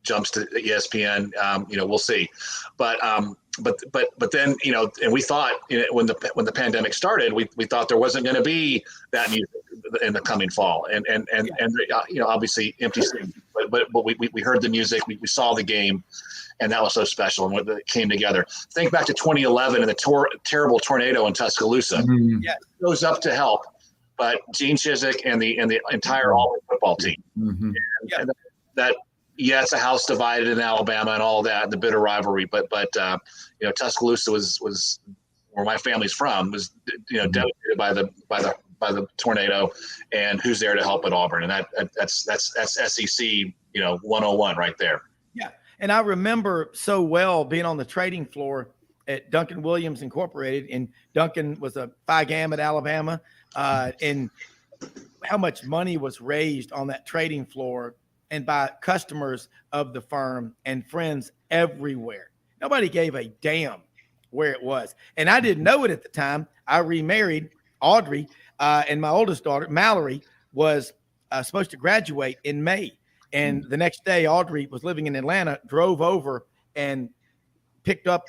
jumps to ESPN. We'll see. But but then, and we thought, when the pandemic started, we thought there wasn't going to be that music in the coming fall, and obviously empty stadiums. But we heard the music, we saw the game, and that was so special, and it came together. Think back to 2011 and the terrible tornado in Tuscaloosa. Mm-hmm. Yeah, it goes up to help, but Gene Chizik and the entire Auburn football team. Mm-hmm. And that it's a house divided in Alabama and all that, the bitter rivalry, but Tuscaloosa was where my family's from, was devastated by the tornado, and who's there to help at Auburn, and that's SEC 101 right there. Yeah, and I remember so well being on the trading floor at Duncan Williams Incorporated, and Duncan was a Phi Gamma at Alabama, and how much money was raised on that trading floor and by customers of the firm and friends everywhere. Nobody gave a damn where it was. And I didn't know it at the time. I remarried Audrey, and my oldest daughter, Mallory, was supposed to graduate in May. And the next day, Audrey was living in Atlanta, drove over and picked up,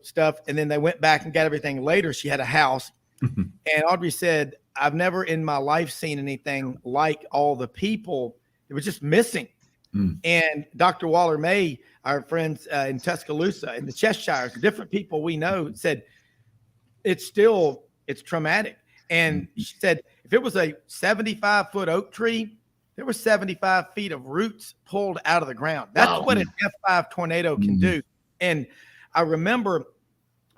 stuff. And then they went back and got everything later. She had a house. And Audrey said, I've never in my life seen anything like all the people. It was just missing. And Dr. Waller May, our friends in Tuscaloosa and the Cheshires, different people we know, said it's traumatic. And she said, if it was a 75-foot oak tree, there were 75 feet of roots pulled out of the ground. That's what an F5 tornado can do. And I remember,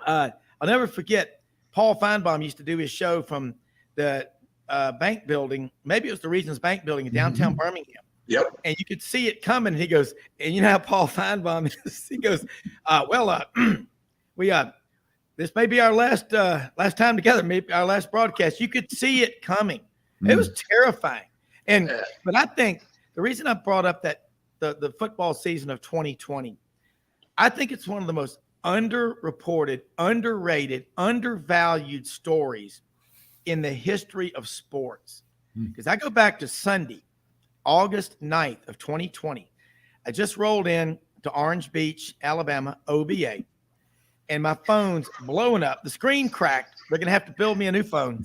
I'll never forget, Paul Feinbaum used to do his show from the bank building. Maybe it was the Regions Bank building in downtown Birmingham. Yep. And you could see it coming. And he goes, and you know how Paul Feinbaum is? He goes, this may be our last time together, maybe our last broadcast. You could see it coming. It was terrifying. But I think the reason I brought up that the football season of 2020, I think it's one of the most underreported, underrated, undervalued stories in the history of sports. Because I go back to Sunday, August 9th of 2020. I just rolled in to Orange Beach, Alabama, OBA, and my phone's blowing up. The screen cracked. They're going to have to build me a new phone.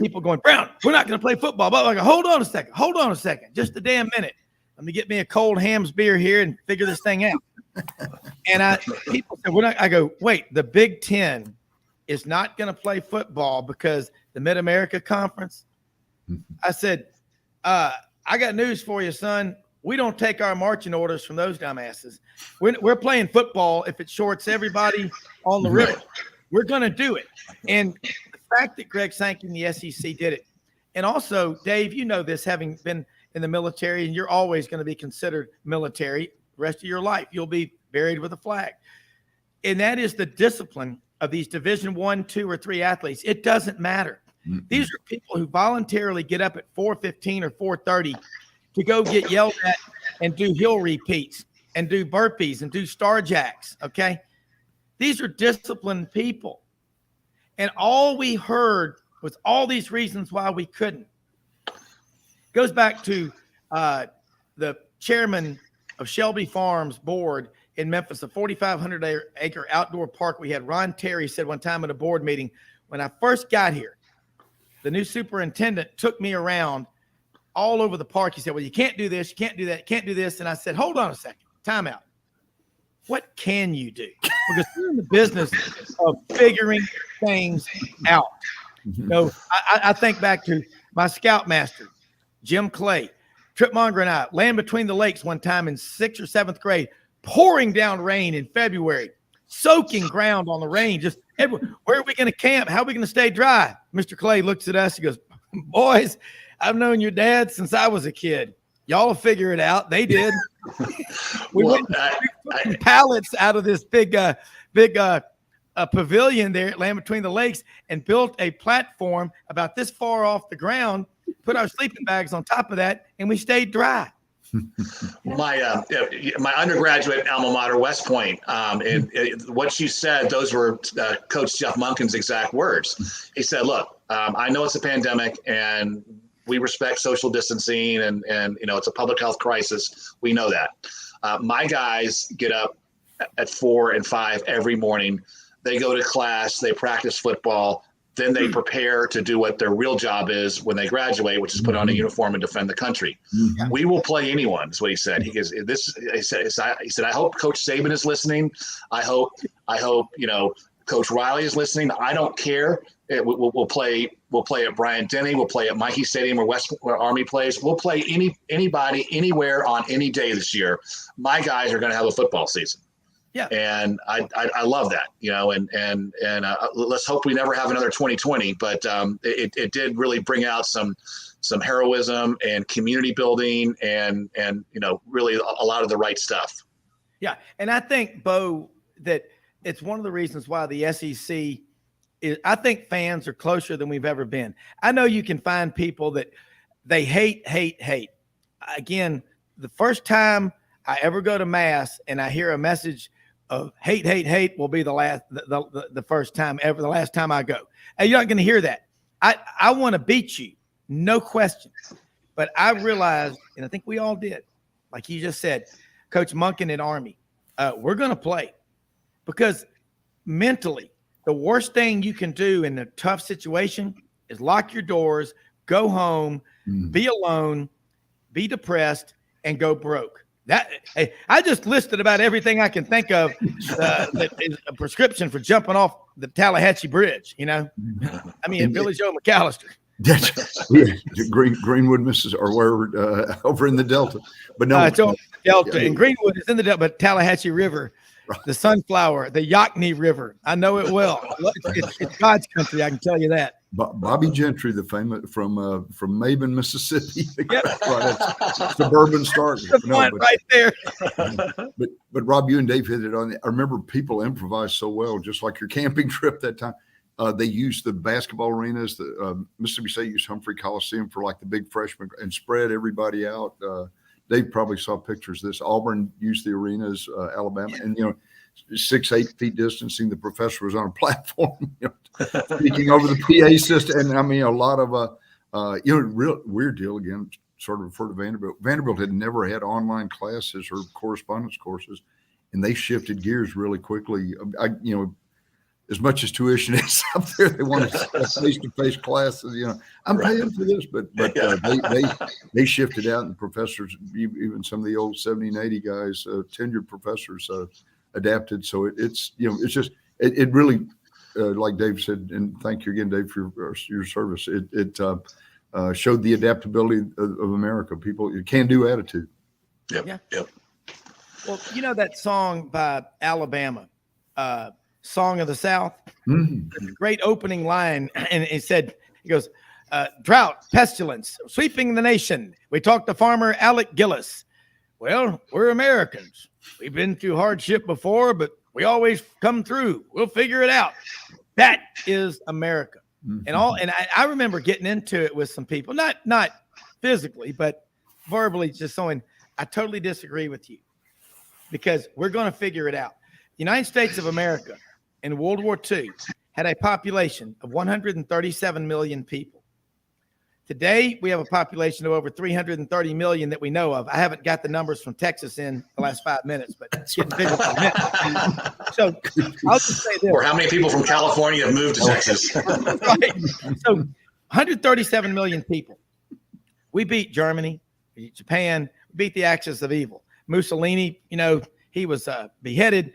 People going, Brown, we're not going to play football. But I go, hold on a second. Just a damn minute. Let me get me a cold Hamm's beer here and figure this thing out. And people said, I go, wait, the Big Ten is not going to play football because the Mid-America Conference. I said, I got news for you, son. We don't take our marching orders from those dumbasses. We're playing football if it shorts everybody on the river. We're going to do it. And the fact that Greg Sankey and the SEC did it, and also, Dave, you know this, having been in the military, and you're always going to be considered military the rest of your life. You'll be buried with a flag. And that is the discipline of these Division 1, 2, or 3 athletes. It doesn't matter. These are people who voluntarily get up at 4:15 or 4:30 to go get yelled at and do hill repeats and do burpees and do star jacks, okay? These are disciplined people. And all we heard was all these reasons why we couldn't. Goes back to the chairman of Shelby Farms board in Memphis, a 4,500-acre outdoor park. We had Ron Terry said one time at a board meeting, when I first got here, the new superintendent took me around all over the park. He said, well, you can't do this, you can't do that, you can't do this. And I said, hold on a second, time out. What can you do? Because we're in the business of figuring things out. I think back to my scoutmaster, Jim Clay, Trip Monger and I, Land Between the Lakes one time in 6th or 7th grade, pouring down rain in February, soaking ground on the rain, just everywhere. Where are we going to camp? How are we going to stay dry? Mr. Clay looks at us. He goes, boys, I've known your dad since I was a kid. Y'all will figure it out. They did. We went pallets out of this big pavilion there at Land Between the Lakes and built a platform about this far off the ground, put our sleeping bags on top of that, and we stayed dry. My undergraduate alma mater, West Point, and what you said, those were Coach Jeff Monken's exact words. He said, look, I know it's a pandemic and we respect social distancing and it's a public health crisis. We know that. My guys get up at 4 and 5 every morning. They go to class, they practice football, then they prepare to do what their real job is when they graduate, which is put on a uniform and defend the country. We will play anyone, is what he said. He said, I hope Coach Saban is listening. I hope, Coach Riley is listening. I don't care. We'll play at Bryant Denny. We'll play at Mikey Stadium where Army plays. We'll play anybody, anywhere on any day this year. My guys are going to have a football season. Yeah. And I love that, and let's hope we never have another 2020, but it did really bring out some heroism and community building and really a lot of the right stuff. Yeah. And I think, Bo, that it's one of the reasons why the SEC I think fans are closer than we've ever been. I know you can find people that they hate. Again, the first time I ever go to mass and I hear a message of hate will be the first time ever, the last time I go. And you're not going to hear that. I want to beat you, no question. But I realized, and I think we all did, like you just said, Coach Monken at Army, we're going to play because mentally, the worst thing you can do in a tough situation is lock your doors, go home, be alone, be depressed, and go broke. I just listed about everything I can think of that is a prescription for jumping off the Tallahatchie Bridge, I mean, Billy Joe McAllister. Greenwood, Mississippi, or wherever, over in the Delta. But no, it's over the Delta, and Greenwood is in the Delta, but Tallahatchie River, the Sunflower, the Yocney River. I know it well. It's God's country, I can tell you that. Bobby Gentry, the famous from Maben, Mississippi. Yep. Right, suburban start. Right there. But Rob, you and Dave hit it on. I remember people improvised so well, just like your camping trip that time. They used the basketball arenas. The Mississippi State used Humphrey Coliseum for like the big freshman and spread everybody out. Dave probably saw pictures of this. Auburn used the arenas, Alabama, and 6-8 feet distancing. The professor was on a platform, speaking over the PA system. And I mean, a lot of real weird deal again. Sort of refer to Vanderbilt. Vanderbilt had never had online classes or correspondence courses, and they shifted gears really quickly. As much as tuition is up there, they want face-to-face classes. I'm paying for this, but they shifted out, and professors, even some of the old 70 and 80 guys, tenured professors, adapted. So it's just it really, like Dave said, and thank you again, Dave, for your service. It showed the adaptability of America. People, you can-do attitude. Yep. Well, that song by Alabama. Song of the South, great opening line. And he goes, drought, pestilence, sweeping the nation. We talked to farmer Alec Gillis. Well, we're Americans. We've been through hardship before, but we always come through. We'll figure it out. That is America. And I remember getting into it with some people, not physically, but verbally, just saying, I totally disagree with you because we're going to figure it out. The United States of America in World War II had a population of 137 million people. Today, we have a population of over 330 million that we know of. I haven't got the numbers from Texas in the last 5 minutes, but it's getting bigger by the minute. So I'll just say this. Or how many people from California have moved to Texas? Right. So 137 million people. We beat Germany, we beat Japan, we beat the axis of evil. Mussolini, he was beheaded.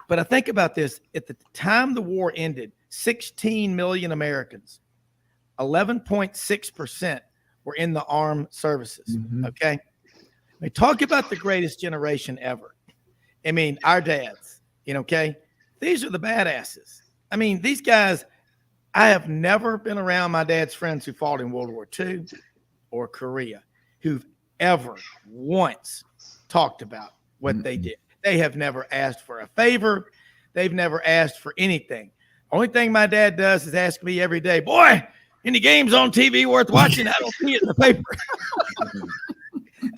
But I think about this. At the time the war ended, 16 million Americans, 11.6% were in the armed services. Okay. We talk about the greatest generation ever. I mean, our dads, okay. These are the badasses. I mean, these guys, I have never been around my dad's friends who fought in World War II or Korea who've ever once talked about what they did. They have never asked for a favor. They've never asked for anything. Only thing my dad does is ask me every day, boy, any games on TV worth watching? I don't see it in the paper.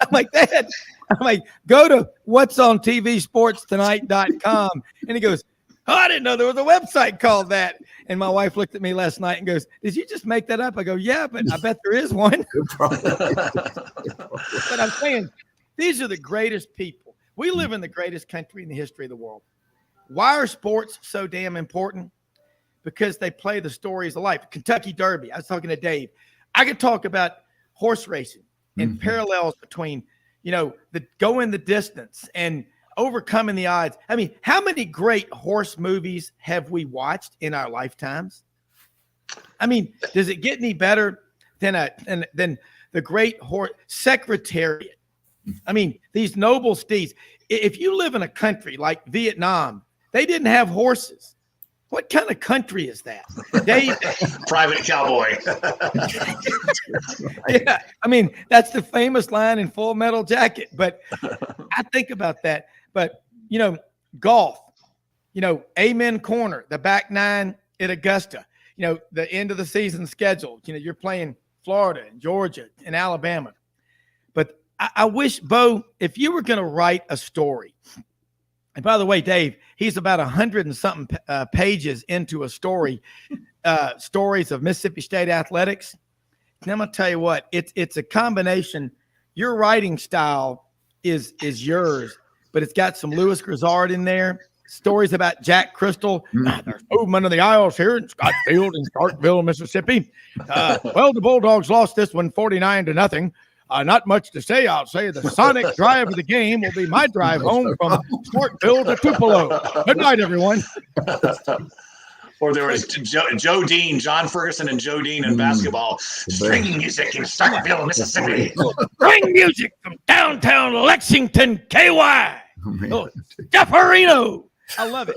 I'm like, Dad, go to what'sontvsportstonight.com. And he goes, oh, I didn't know there was a website called that. And my wife looked at me last night and goes, did you just make that up? I go, yeah, but I bet there is one. But I'm saying, these are the greatest people. We live in the greatest country in the history of the world. Why are sports so damn important? Because they play the stories of life. Kentucky Derby. I was talking to Dave. I could talk about horse racing and parallels between, the going the distance and overcoming the odds. I mean, how many great horse movies have we watched in our lifetimes? I mean, does it get any better than the great horse Secretariat? I mean, these noble steeds. If you live in a country like Vietnam, they didn't have horses. What kind of country is that? Dave? Private cowboy. Yeah, I mean, that's the famous line in Full Metal Jacket. But I think about that. But, golf, Amen Corner, the back nine at Augusta, the end of the season schedule. You're playing Florida and Georgia and Alabama. But I wish, Bo, if you were going to write a story, and by the way, Dave, he's about 100 and something pages into a story, stories of Mississippi State athletics. And I'm going to tell you what, it's a combination. Your writing style is yours, but it's got some Lewis Grizzard in there. Stories about Jack Crystal. There's movement of the aisles here in Scott Field in Starkville, Mississippi. Well, the Bulldogs lost this one 49-0. Not much to say. I'll say the sonic drive of the game will be my drive home from Starkville to Tupelo. Good night, everyone. Or there was Joe Dean, John Ferguson and Joe Dean in basketball. String music in Starkville, Mississippi. String music from downtown Lexington, KY. Jeff Areno. I love it.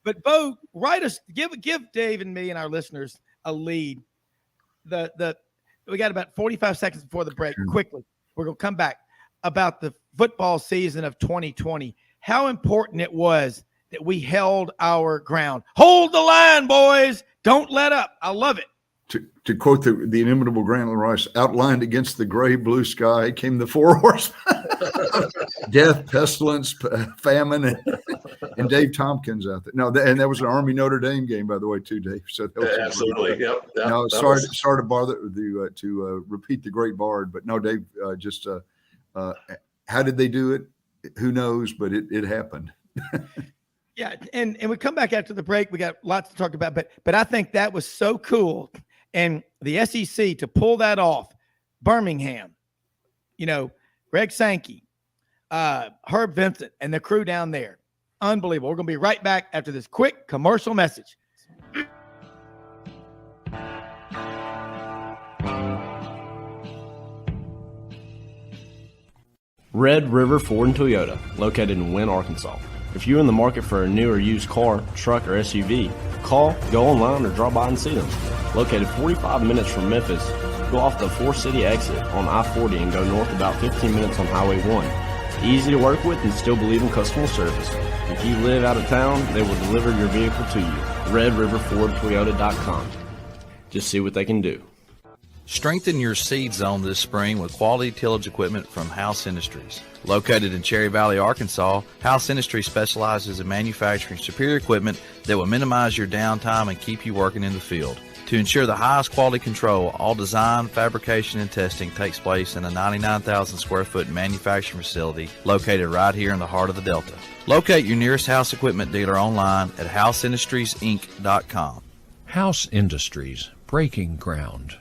But Bo, give Dave and me and our listeners a lead. We got about 45 seconds before the break. Quickly, we're going to come back about the football season of 2020. How important it was that we held our ground. Hold the line, boys. Don't let up. I love it. To quote the inimitable Grantland Rice, outlined against the gray blue sky came the four horsemen. Death, pestilence, famine, and Dave Tompkins out there. No, and that was an Army Notre Dame game, by the way, too, Dave. So that was absolutely, yep. No, sorry to bother you to repeat the great bard, but no, Dave. How did they do it? Who knows? But it happened. Yeah, and we come back after the break. We got lots to talk about, but I think that was so cool, and the SEC to pull that off. Birmingham, Greg Sankey, Herb Vincent, and the crew down there. Unbelievable. We're going to be right back after this quick commercial message. Red River Ford and Toyota, located in Wynne, Arkansas. If you're in the market for a new or used car, truck, or SUV, call, go online, or drop by and see them. Located 45 minutes from Memphis, go off the 4-city exit on I-40 and go north about 15 minutes on Highway 1. Easy to work with and still believe in customer service. If you live out of town, they will deliver your vehicle to you. RedRiverFordToyota.com. Just see what they can do. Strengthen your seed zone this spring with quality tillage equipment from House Industries. Located in Cherry Valley, Arkansas, House Industries specializes in manufacturing superior equipment that will minimize your downtime and keep you working in the field. To ensure the highest quality control, all design, fabrication, and testing takes place in a 99,000 square foot manufacturing facility located right here in the heart of the Delta. Locate your nearest House equipment dealer online at houseindustriesinc.com. House Industries, breaking ground.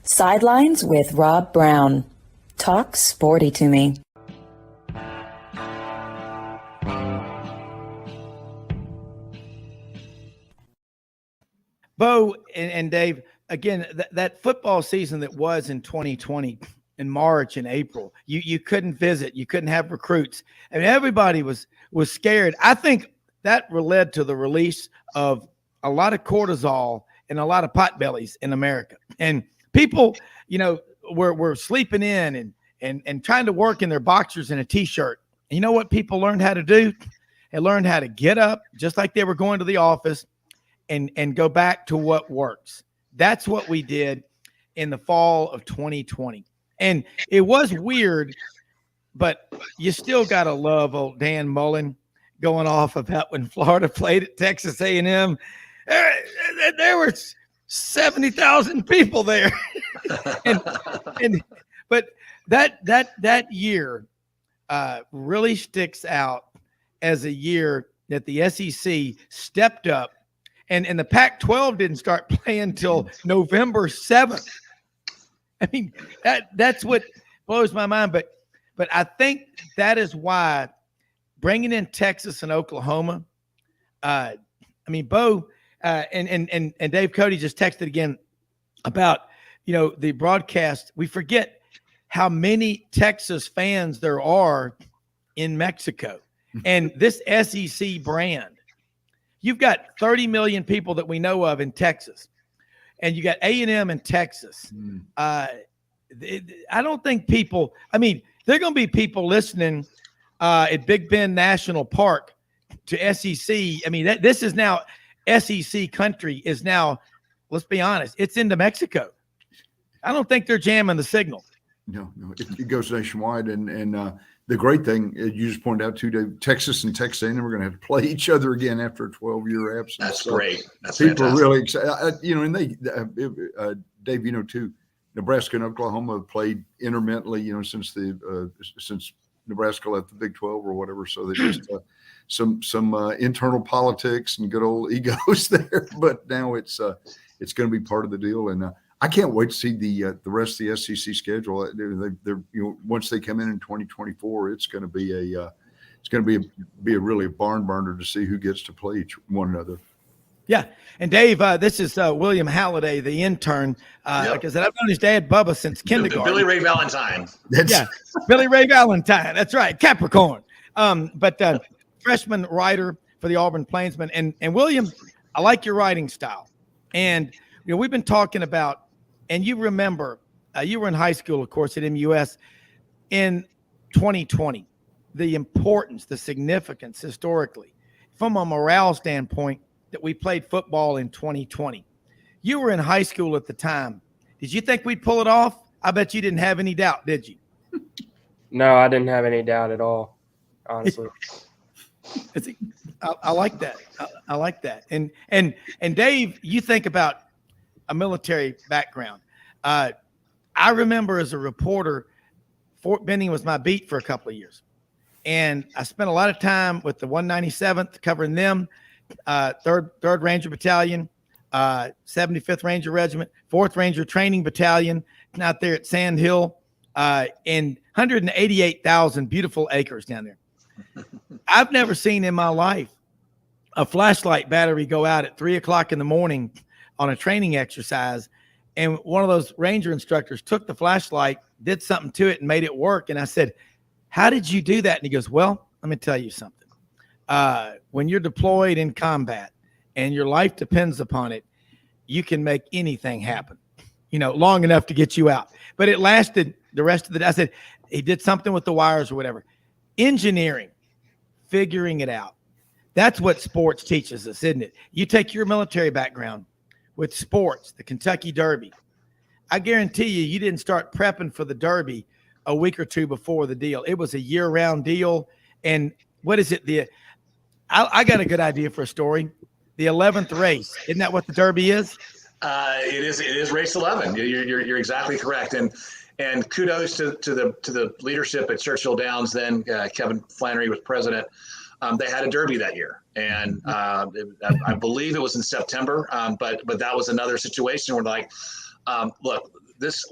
Sidelines with Rob Browne. Talk sporty to me. Bo and Dave, again, that football season that was in 2020 in March and April, you couldn't visit, you couldn't have recruits. I mean, everybody was scared. I think that led to the release of a lot of cortisol and a lot of potbellies in America. And people, were sleeping in and trying to work in their boxers and a T-shirt. And you know what people learned how to do? They learned how to get up just like they were going to the office and go back to what works. That's what we did in the fall of 2020. And it was weird, but you still got to love old Dan Mullen going off about when Florida played at Texas A&M. There were 70,000 people there. But that year, really sticks out as a year that the SEC stepped up, and the Pac-12 didn't start playing until November 7th. I mean, that's what blows my mind. But I think that is why bringing in Texas and Oklahoma. I mean, Bo and Dave Cody just texted again about the broadcast. We forget how many Texas fans there are in Mexico, and this SEC brand. You've got 30 million people that we know of in Texas, and you got A&M in Texas. I don't think people. I mean, there are going to be people listening at Big Bend National Park to SEC. I mean, this is now SEC country is now. Let's be honest, it's into Mexico. I don't think they're jamming the signal. No, it goes nationwide, and the great thing you just pointed out too, Dave, Texas and Texas A&M are going to have to play each other again after a 12-year absence. That's great. That's people fantastic. are really excited. And they, Dave, too, Nebraska and Oklahoma have played intermittently, since Nebraska left the Big 12 or whatever. So they just some internal politics and good old egos there. But now it's going to be part of the deal, and I can't wait to see the rest of the SEC schedule. They're once they come in 2024, it's going to be a really barn burner to see who gets to play one another. Yeah, and Dave, this is William Halliday, the intern. Like I said, I've known his dad Bubba since kindergarten. Billy Ray Valentine. Billy Ray Valentine. That's right, Capricorn. But freshman writer for the Auburn Plainsman, and William, I like your writing style, and we've been talking about. And you remember, you were in high school, of course, at MUS in 2020, the importance, the significance historically, from a morale standpoint, that we played football in 2020. You were in high school at the time. Did you think we'd pull it off? I bet you didn't have any doubt, did you? No, I didn't have any doubt at all, honestly. I like that. I like that. And Dave, you think about a military background. I remember as a reporter, Fort Benning was my beat for a couple of years. And I spent a lot of time with the 197th covering them, 3rd Ranger Battalion, 75th Ranger Regiment, 4th Ranger Training Battalion out there at Sand Hill, and 188,000 beautiful acres down there. I've never seen in my life a flashlight battery go out at 3:00 in the morning on a training exercise, and one of those ranger instructors took the flashlight, did something to it, and made it work. And I said, "How did you do that?" And he goes, "Well, let me tell you something. When you're deployed in combat and your life depends upon it, you can make anything happen, long enough to get you out." But it lasted the rest of the day. I said, he did something with the wires or whatever. Engineering, figuring it out. That's what sports teaches us, isn't it? You take your military background with sports, the Kentucky Derby. I guarantee you didn't start prepping for the Derby a week or two before the deal. It was a year-round deal. And what is it? I got a good idea for a story. The 11th race. Isn't that what the Derby is? It is race 11. You're exactly correct. And kudos to the leadership at Churchill Downs. Then Kevin Flannery was president. They had a Derby that year, and I believe it was in September. But that was another situation where, look,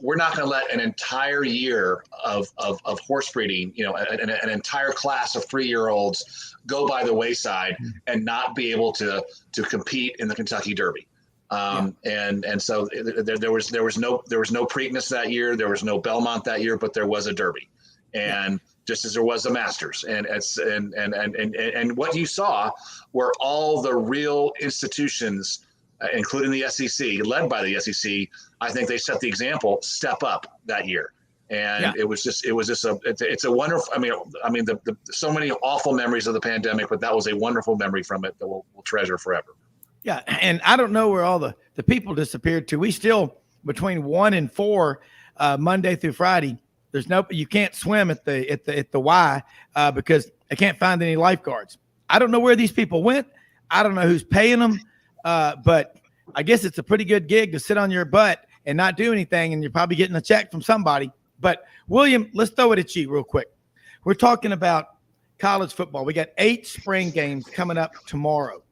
we're not going to let an entire year of horse breeding, an entire class of 3-year-olds go by the wayside and not be able to compete in the Kentucky Derby. And so there was no Preakness that year, there was no Belmont that year, but there was a Derby, and just as there was the Masters, and what you saw were all the real institutions, including the SEC, led by the SEC. I think they set the example, step up that year. And it's a wonderful, I mean, so many awful memories of the pandemic, but that was a wonderful memory from it that we'll treasure forever. Yeah. And I don't know where all the people disappeared to. We still, between 1 and 4, Monday through Friday, you can't swim at the Y because I can't find any lifeguards. I don't know where these people went. I don't know who's paying them. But I guess it's a pretty good gig to sit on your butt and not do anything. And you're probably getting a check from somebody. But William, let's throw it at you real quick. We're talking about college football. We got 8 spring games coming up tomorrow.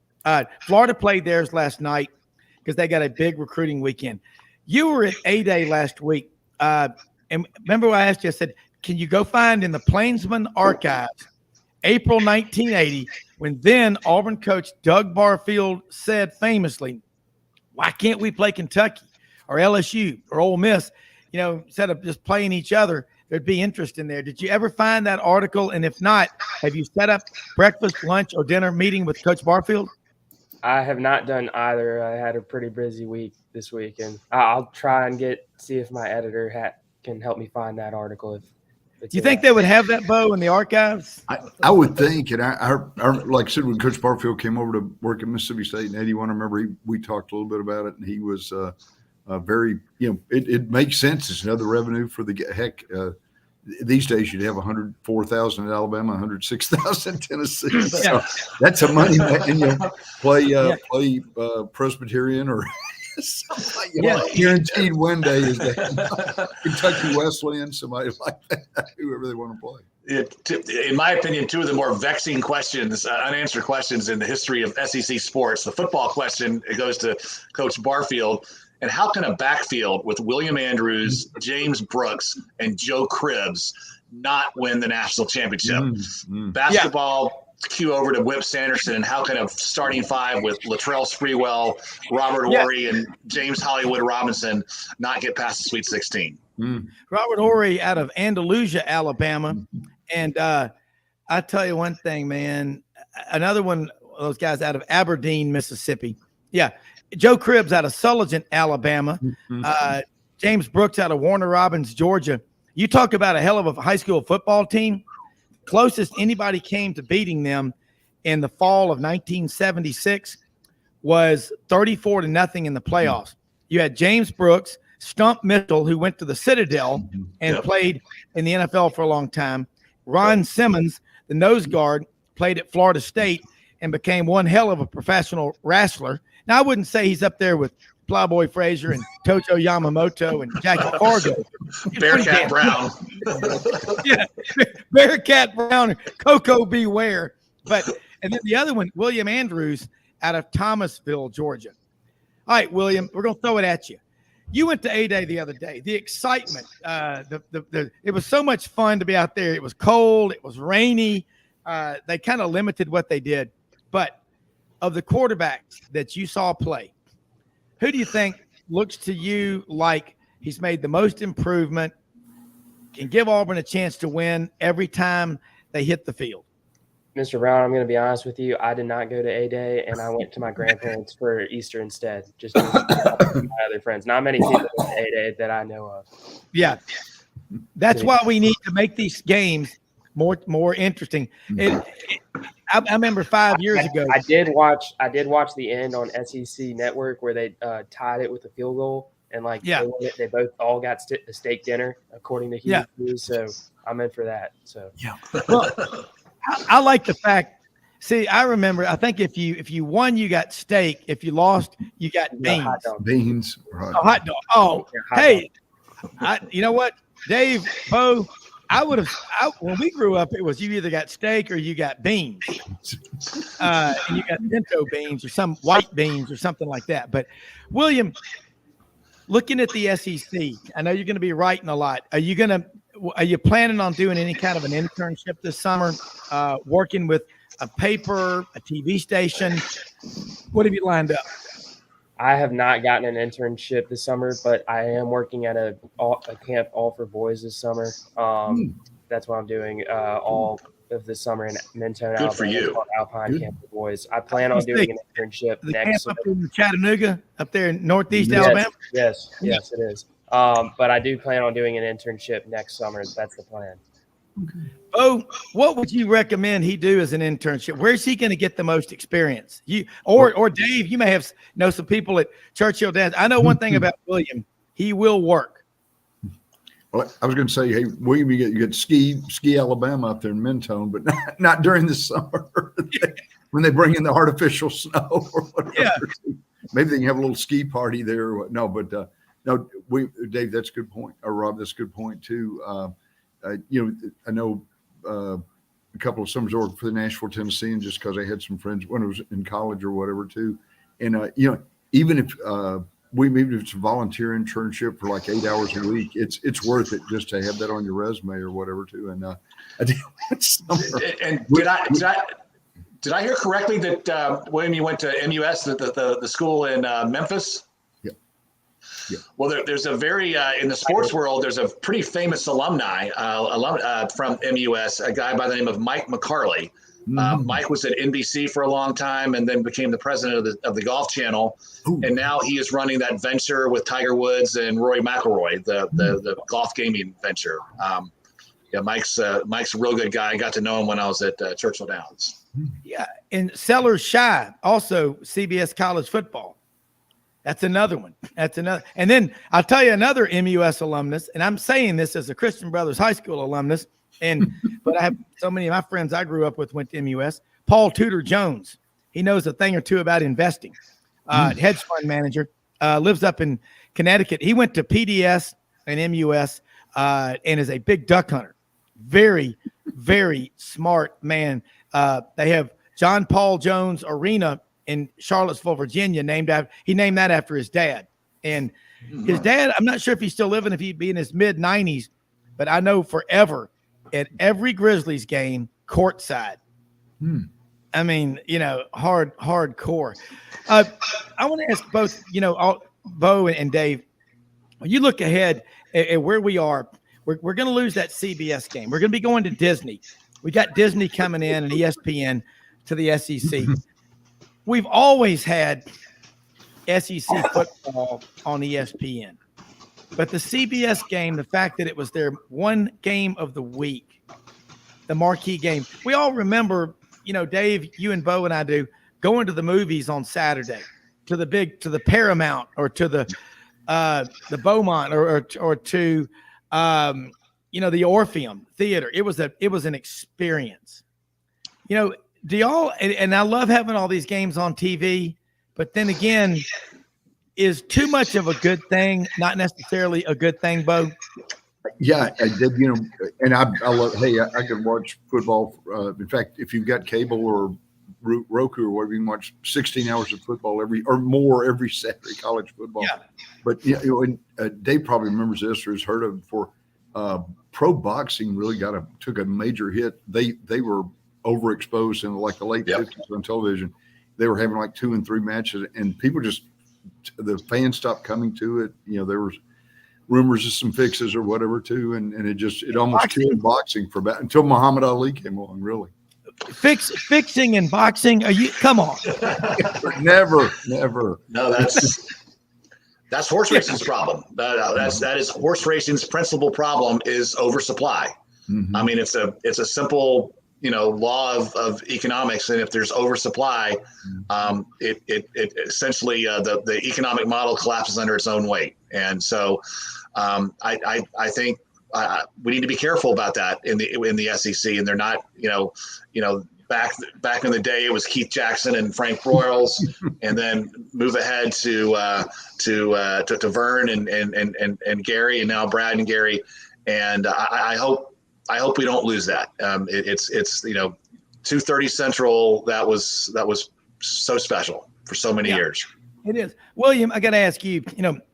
Florida played theirs last night because they got a big recruiting weekend. You were at A-Day last week. And remember what I asked you? I said, can you go find in the Plainsman archives April 1980 when then Auburn coach Doug Barfield said famously, why can't we play Kentucky or LSU or Ole Miss? You know, instead of just playing each other, there'd be interest in there. Did you ever find that article? And if not, have you set up breakfast, lunch, or dinner meeting with Coach Barfield? I have not done either. I had a pretty busy week this week, and I'll try and see if my editor can help me find that article. If you think they would have that, Bo, in the archives? I would think, and I like I said, when Coach Barfield came over to work at Mississippi State in '81, I remember we talked a little bit about it, and he was very, it makes sense. It's another revenue for the heck. These days, you'd have 104,000 at Alabama, 106,000 at Tennessee. So that's a money, and play Presbyterian or. Guaranteed win day is the Kentucky Wesleyan, somebody like that, whoever they want to play. In my opinion, 2 of the more vexing questions, unanswered questions in the history of SEC sports. The football question, it goes to Coach Barfield. And how can a backfield with William Andrews, James Brooks, and Joe Cribbs not win the national championship? Basketball. Cue over to Whip Sanderson, and how can a starting 5 with Latrell Sprewell, Robert Horry, and James Hollywood Robinson not get past the Sweet 16? Robert Horry out of Andalusia, Alabama. And I tell you one thing, man, another one of those guys out of Aberdeen, Mississippi. Yeah. Joe Cribbs out of Sulligent, Alabama. James Brooks out of Warner Robins, Georgia. You talk about a hell of a high school football team. Closest anybody came to beating them in the fall of 1976 was 34-0 in the playoffs. You had James Brooks, Stump Mitchell, who went to the Citadel and played in the NFL for a long time. Ron Simmons, the nose guard, played at Florida State and became one hell of a professional wrestler. Now, I wouldn't say he's up there with Plowboy Frazier and Tojo Yamamoto and Jackie Fargo. Bearcat Brown. Bearcat Brown, Coco Beware. And then the other one, William Andrews out of Thomasville, Georgia. All right, William, we're going to throw it at you. You went to A-Day the other day. The excitement, it was so much fun to be out there. It was cold. It was rainy. They kind of limited what they did. But of the quarterbacks that you saw play, who do you think looks to you like he's made the most improvement, can give Auburn a chance to win every time they hit the field? Mr. Brown, I'm going to be honest with you. I did not go to A-Day, and I went to my grandparents for Easter instead, just with my other friends. Not many people went to A-Day that I know of. Yeah. That's why we need to make these games more interesting. I remember 5 years ago. I did watch the end on SEC Network where they tied it with a field goal, and they both all got a steak dinner according to Hugh News. So I'm in for that. So well, I like the fact. See, I remember. I think if you won, you got steak. If you lost, you got beans. Beans. Right. A hot dog. Oh, hey, you know what, Dave, Bo. When we grew up, it was you either got steak or you got beans. And you got pinto beans or some white beans or something like that. But, William, looking at the SEC, I know you're going to be writing a lot. Are you planning on doing any kind of an internship this summer, working with a paper, a TV station? What have you lined up? I have not gotten an internship this summer, but I am working at a camp all for boys this summer. That's what I'm doing all of this summer in Mentone, Alabama. Good for you. Alpine Camp for boys. I plan on doing an internship next camp up in Chattanooga, up there in Northeast Alabama? Yes, it is. But I do plan on doing an internship next summer. That's the plan. Oh, what would you recommend he do as an internship? Where's he going to get the most experience? You or Dave, you may know some people at Churchill Downs. I know one thing about William. He will work. Well, I was going to say, hey, William, you get ski Alabama up there in Mentone, but not during the summer when they bring in the artificial snow or whatever. Yeah. Maybe they can have a little ski party there. No, but Dave, that's a good point. Or Rob, that's a good point too. I know a couple of summers over for the Nashville, Tennessee, and just because I had some friends when I was in college or whatever too. And even if even if it's a volunteer internship for like 8 hours a week, it's worth it just to have that on your resume or whatever too. And I did and did I hear correctly that William, you went to MUS, the school in Memphis? Yeah. Well, there's a very in the sports world, there's a pretty famous alumni from MUS, a guy by the name of Mike McCarley. Mike was at NBC for a long time and then became the president of the Golf Channel. Ooh. And now he is running that venture with Tiger Woods and Rory McIlroy, the golf gaming venture. Mike's a real good guy. I got to know him when I was at Churchill Downs. Yeah, and Sellers Shy, also CBS College Football. That's another one. And then I'll tell you another MUS alumnus, and I'm saying this as a Christian Brothers High School alumnus, but I have so many of my friends I grew up with went to MUS. Paul Tudor Jones. He knows a thing or two about investing. Hedge fund manager, lives up in Connecticut. He went to PDS and MUS and is a big duck hunter. Very, very smart man. They have John Paul Jones Arena in Charlottesville, Virginia, named that after his dad. And his dad, I'm not sure if he's still living, if he'd be in his mid-90s, but I know forever at every Grizzlies game, courtside. I mean, hardcore. I want to ask both, Bo and Dave, when you look ahead at where we are, we're going to lose that CBS game. We're going to be going to Disney. We got Disney coming in and ESPN to the SEC. We've always had SEC football on ESPN. But the CBS game, the fact that it was their one game of the week, the marquee game, we all remember, Dave, you and Bo and I do, going to the movies on Saturday, to the Paramount or to the Beaumont or to the Orpheum Theater. It was an experience. Do y'all, and I love having all these games on TV, but then again, is too much of a good thing not necessarily a good thing, Bo? Yeah, I did, and I love, I can watch football. In fact, if you've got cable or Roku or whatever, you can watch 16 hours of football every Saturday, college football. Yeah. But Dave probably remembers this or has heard of it before. Pro boxing really took a major hit. They were overexposed in like the late 50s on television. They were having like 2 and 3 matches, and the fans stopped coming to it. There was rumors of some fixes or whatever too, and it almost killed boxing for about until Muhammad Ali came along. Really, fixing in boxing? Are you? Come on, never. No, that's horse racing's problem. That is horse racing's principal problem is oversupply. Mm-hmm. I mean, it's a simple law of economics, and if there's oversupply, it essentially the economic model collapses under its own weight. And so I think we need to be careful about that in the SEC. And they're not back in the day it was Keith Jackson and Frank Broyles, and then move ahead to Vern and Gary, and now Brad and Gary. And I hope we don't lose that. It's 2:30 Central. That was so special for so many years. It is. William, I got to ask you,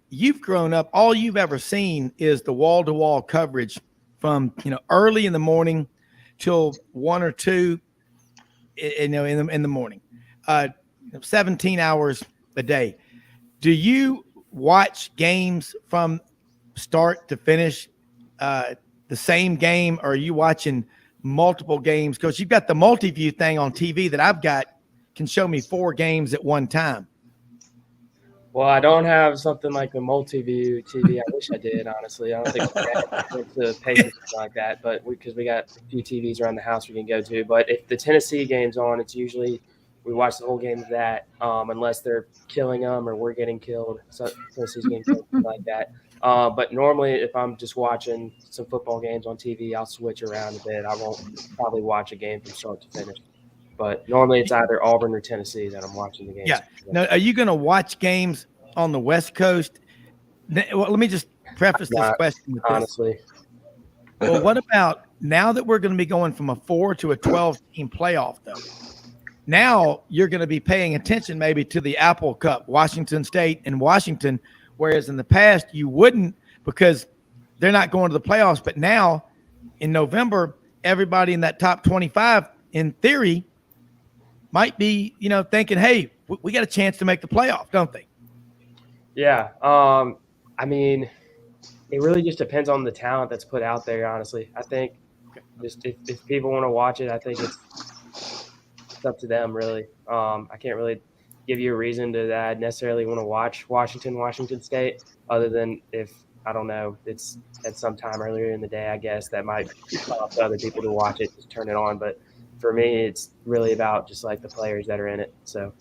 you've grown up, all you've ever seen is the wall-to-wall coverage from, early in the morning till 1 or 2, in the morning, 17 hours a day. Do you watch games from start to finish, the same game, or are you watching multiple games? Because you've got the multi-view thing on TV that I've got can show me 4 games at one time. Well, I don't have something like a multi-view TV. I wish I did, honestly. I don't think I to pay something like that, but because we got a few TVs around the house we can go to. But if the Tennessee game's on, it's usually we watch the whole game of that, unless they're killing them or we're getting killed. So Tennessee's getting killed, like that. But normally, if I'm just watching some football games on TV, I'll switch around a bit. I won't probably watch a game from start to finish. But normally, it's either Auburn or Tennessee that I'm watching the games. Yeah. Now, are you going to watch games on the West Coast? Well, let me just preface this question with this. Honestly. Well, what about Now that we're going to be going from a 4 to a 12 team playoff, though, now you're going to be paying attention maybe to the Apple Cup, Washington State and Washington, whereas in the past you wouldn't because they're not going to the playoffs. But now in November, everybody in that top 25, in theory, might be, thinking, hey, we got a chance to make the playoff, don't they? Yeah. I mean, it really just depends on the talent that's put out there, honestly. I think just if people want to watch it, I think it's up to them, really. I can't really give you a reason to that I'd necessarily want to watch Washington State, other than if, I don't know, it's at some time earlier in the day, I guess, that might call to other people to watch it, just turn it on. But for me, it's really about just like the players that are in it. So,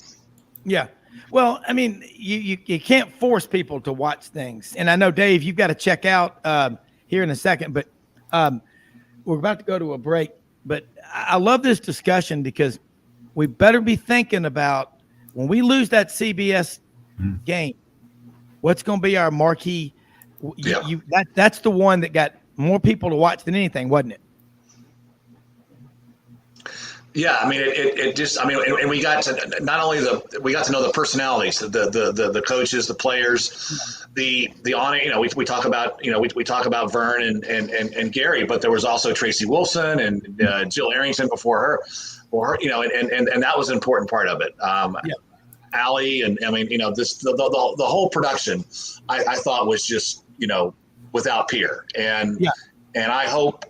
yeah. Well, I mean, you can't force people to watch things. And I know, Dave, you've got to check out here in a second, but we're about to go to a break. But I love this discussion because we better be thinking about when we lose that CBS game, what's going to be our marquee. That's the one that got more people to watch than anything, wasn't it? Yeah, I mean, it just, I mean, and we got to not only we got to know the personalities, the coaches, the players, the on, we talk about, we talk about Vern and Gary, but there was also Tracy Wilson and Jill Arrington before her, and that was an important part of it. Allie, and I mean, the whole production, I thought was just, without peer, and I hope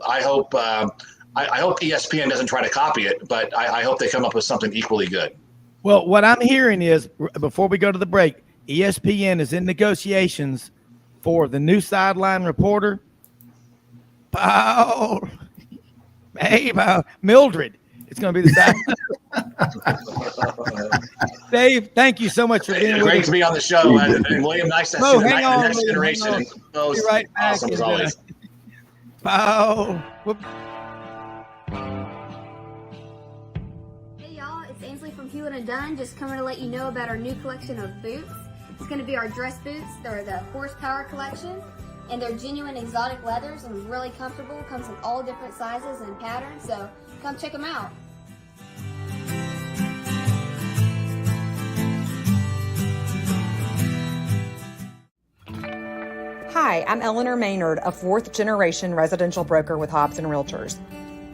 ESPN doesn't try to copy it, but I hope they come up with something equally good. Well, what I'm hearing is, before we go to the break, ESPN is in negotiations for the new sideline reporter, Mildred. It's going to be the sideline. Dave, thank you so much for being with us. Great to be on the show. And William, nice to see the next generation. Be right back. Awesome as always. Hey y'all, it's Ainsley from Hewlett and Dunn, just coming to let you know about our new collection of boots. It's going to be our dress boots. They're the horsepower collection, and they're genuine exotic leathers and really comfortable. Comes in all different sizes and patterns, so come check them out. Hi, I'm Eleanor Maynard, a fourth-generation residential broker with Hobbs & Realtors.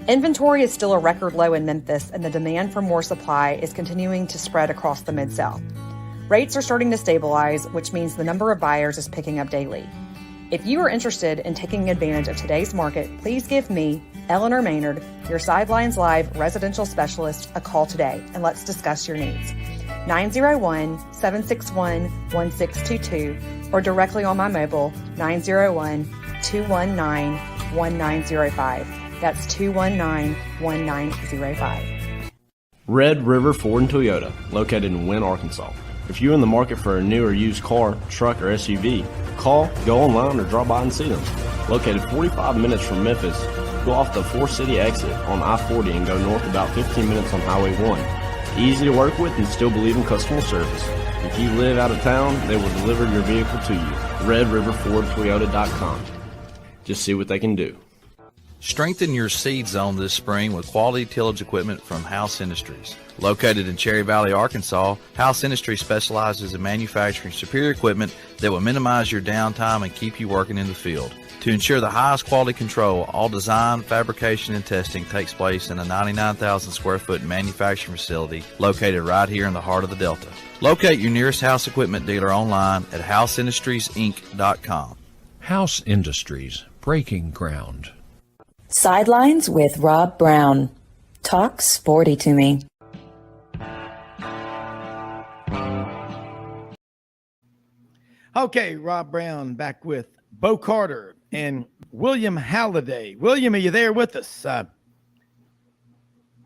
Inventory is still a record low in Memphis, and the demand for more supply is continuing to spread across the Mid-South. Rates are starting to stabilize, which means the number of buyers is picking up daily. If you are interested in taking advantage of today's market, please give me, Eleanor Maynard, your Sidelines Live residential specialist, a call today, and let's discuss your needs. 901-761-1622 or directly on my mobile, 901-219-1905. That's 219-1905. Red River Ford and Toyota, located in Wynne, Arkansas. If you're in the market for a new or used car, truck, or SUV, call, go online, or drop by and see them. Located 45 minutes from Memphis, go off the 4-city exit on I-40 and go north about 15 minutes on Highway 1. Easy to work with and still believe in customer service. If you live out of town, they will deliver your vehicle to you. RedRiverFordToyota.com. Just see what they can do. Strengthen your seed zone this spring with quality tillage equipment from House Industries. Located in Cherry Valley, Arkansas, House Industries specializes in manufacturing superior equipment that will minimize your downtime and keep you working in the field. To ensure the highest quality control, all design, fabrication, and testing takes place in a 99,000 square foot manufacturing facility located right here in the heart of the Delta. Locate your nearest House equipment dealer online at houseindustriesinc.com. House Industries, breaking ground. Sidelines with Rob Browne. Talk sporty to me. Okay, Rob Browne back with Bo Carter and William Halliday. William, are you there with us? I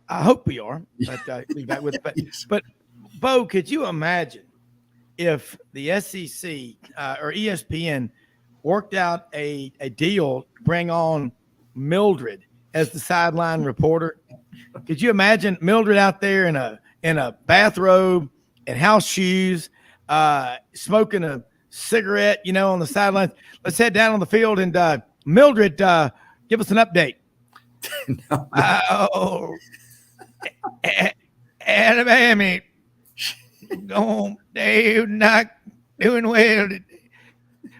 hope we are. But, be back with but Bo, could you imagine if the SEC or ESPN worked out a deal to bring on Mildred as the sideline reporter? Could you imagine Mildred out there in a bathrobe and house shoes, smoking a cigarette, on the sidelines? Let's head down on the field and Mildred, give us an update. No. Oh, Alabama, don't they not doing well?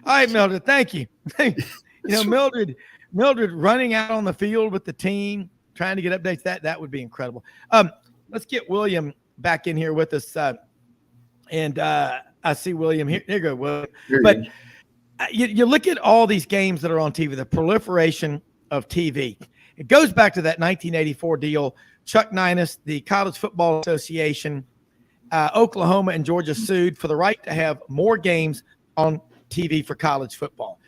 All right, Mildred, thank you. Mildred running out on the field with the team, trying to get updates. That would be incredible. Let's get William back in here with us. And I see William here. There you go, William. But you look at all these games that are on TV, the proliferation of TV. It goes back to that 1984 deal. Chuck Ninus, the College Football Association, Oklahoma and Georgia sued for the right to have more games on TV for college football.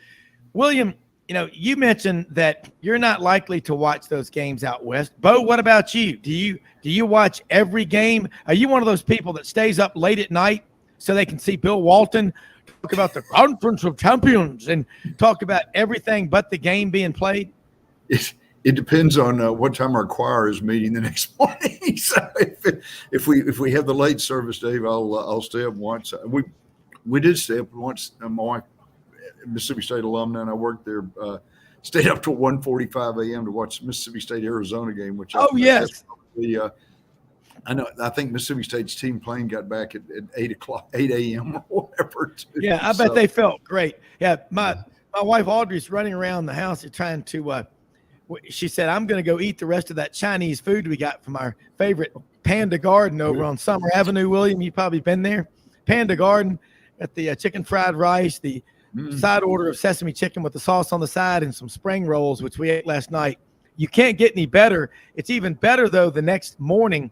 William, you mentioned that you're not likely to watch those games out west. Bo, what about you? Do you watch every game? Are you one of those people that stays up late at night so they can see Bill Walton talk about the Conference of Champions and talk about everything but the game being played? It depends on what time our choir is meeting the next morning. So if we have the late service, Dave, I'll stay up once. We did stay up once. My wife, Mississippi State alumna, and I worked there. Stayed up till 1:45 a.m. to watch the Mississippi State Arizona game. Which yes, I know. I think Mississippi State's team plane got back at 8 a.m. or whatever. Too. Yeah, I bet they felt great. Yeah, my wife Audrey's running around the house trying to. She said, I'm going to go eat the rest of that Chinese food we got from our favorite Panda Garden over on Summer Avenue. William, you've probably been there. Panda Garden at the chicken fried rice, the side order of sesame chicken with the sauce on the side and some spring rolls, which we ate last night. You can't get any better. It's even better, though, the next morning,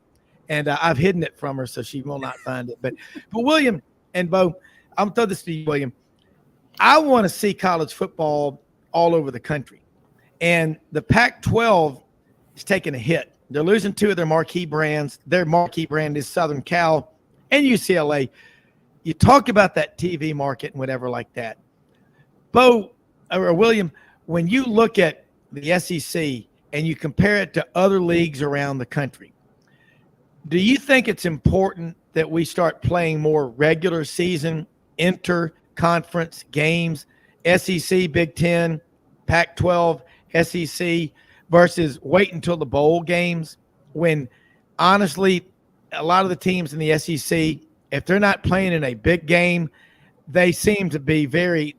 and I've hidden it from her so she will not find it. But William and Bo, I'm going to throw this to you, William. I want to see college football all over the country. And the Pac-12 is taking a hit. They're losing two of their marquee brands. Their marquee brand is Southern Cal and UCLA. You talk about that TV market and whatever like that. Bo or William, when you look at the SEC and you compare it to other leagues around the country, do you think it's important that we start playing more regular season, inter-conference games, SEC, Big Ten, Pac-12, SEC, versus wait until the bowl games when, honestly, a lot of the teams in the SEC, if they're not playing in a big game, they seem to be very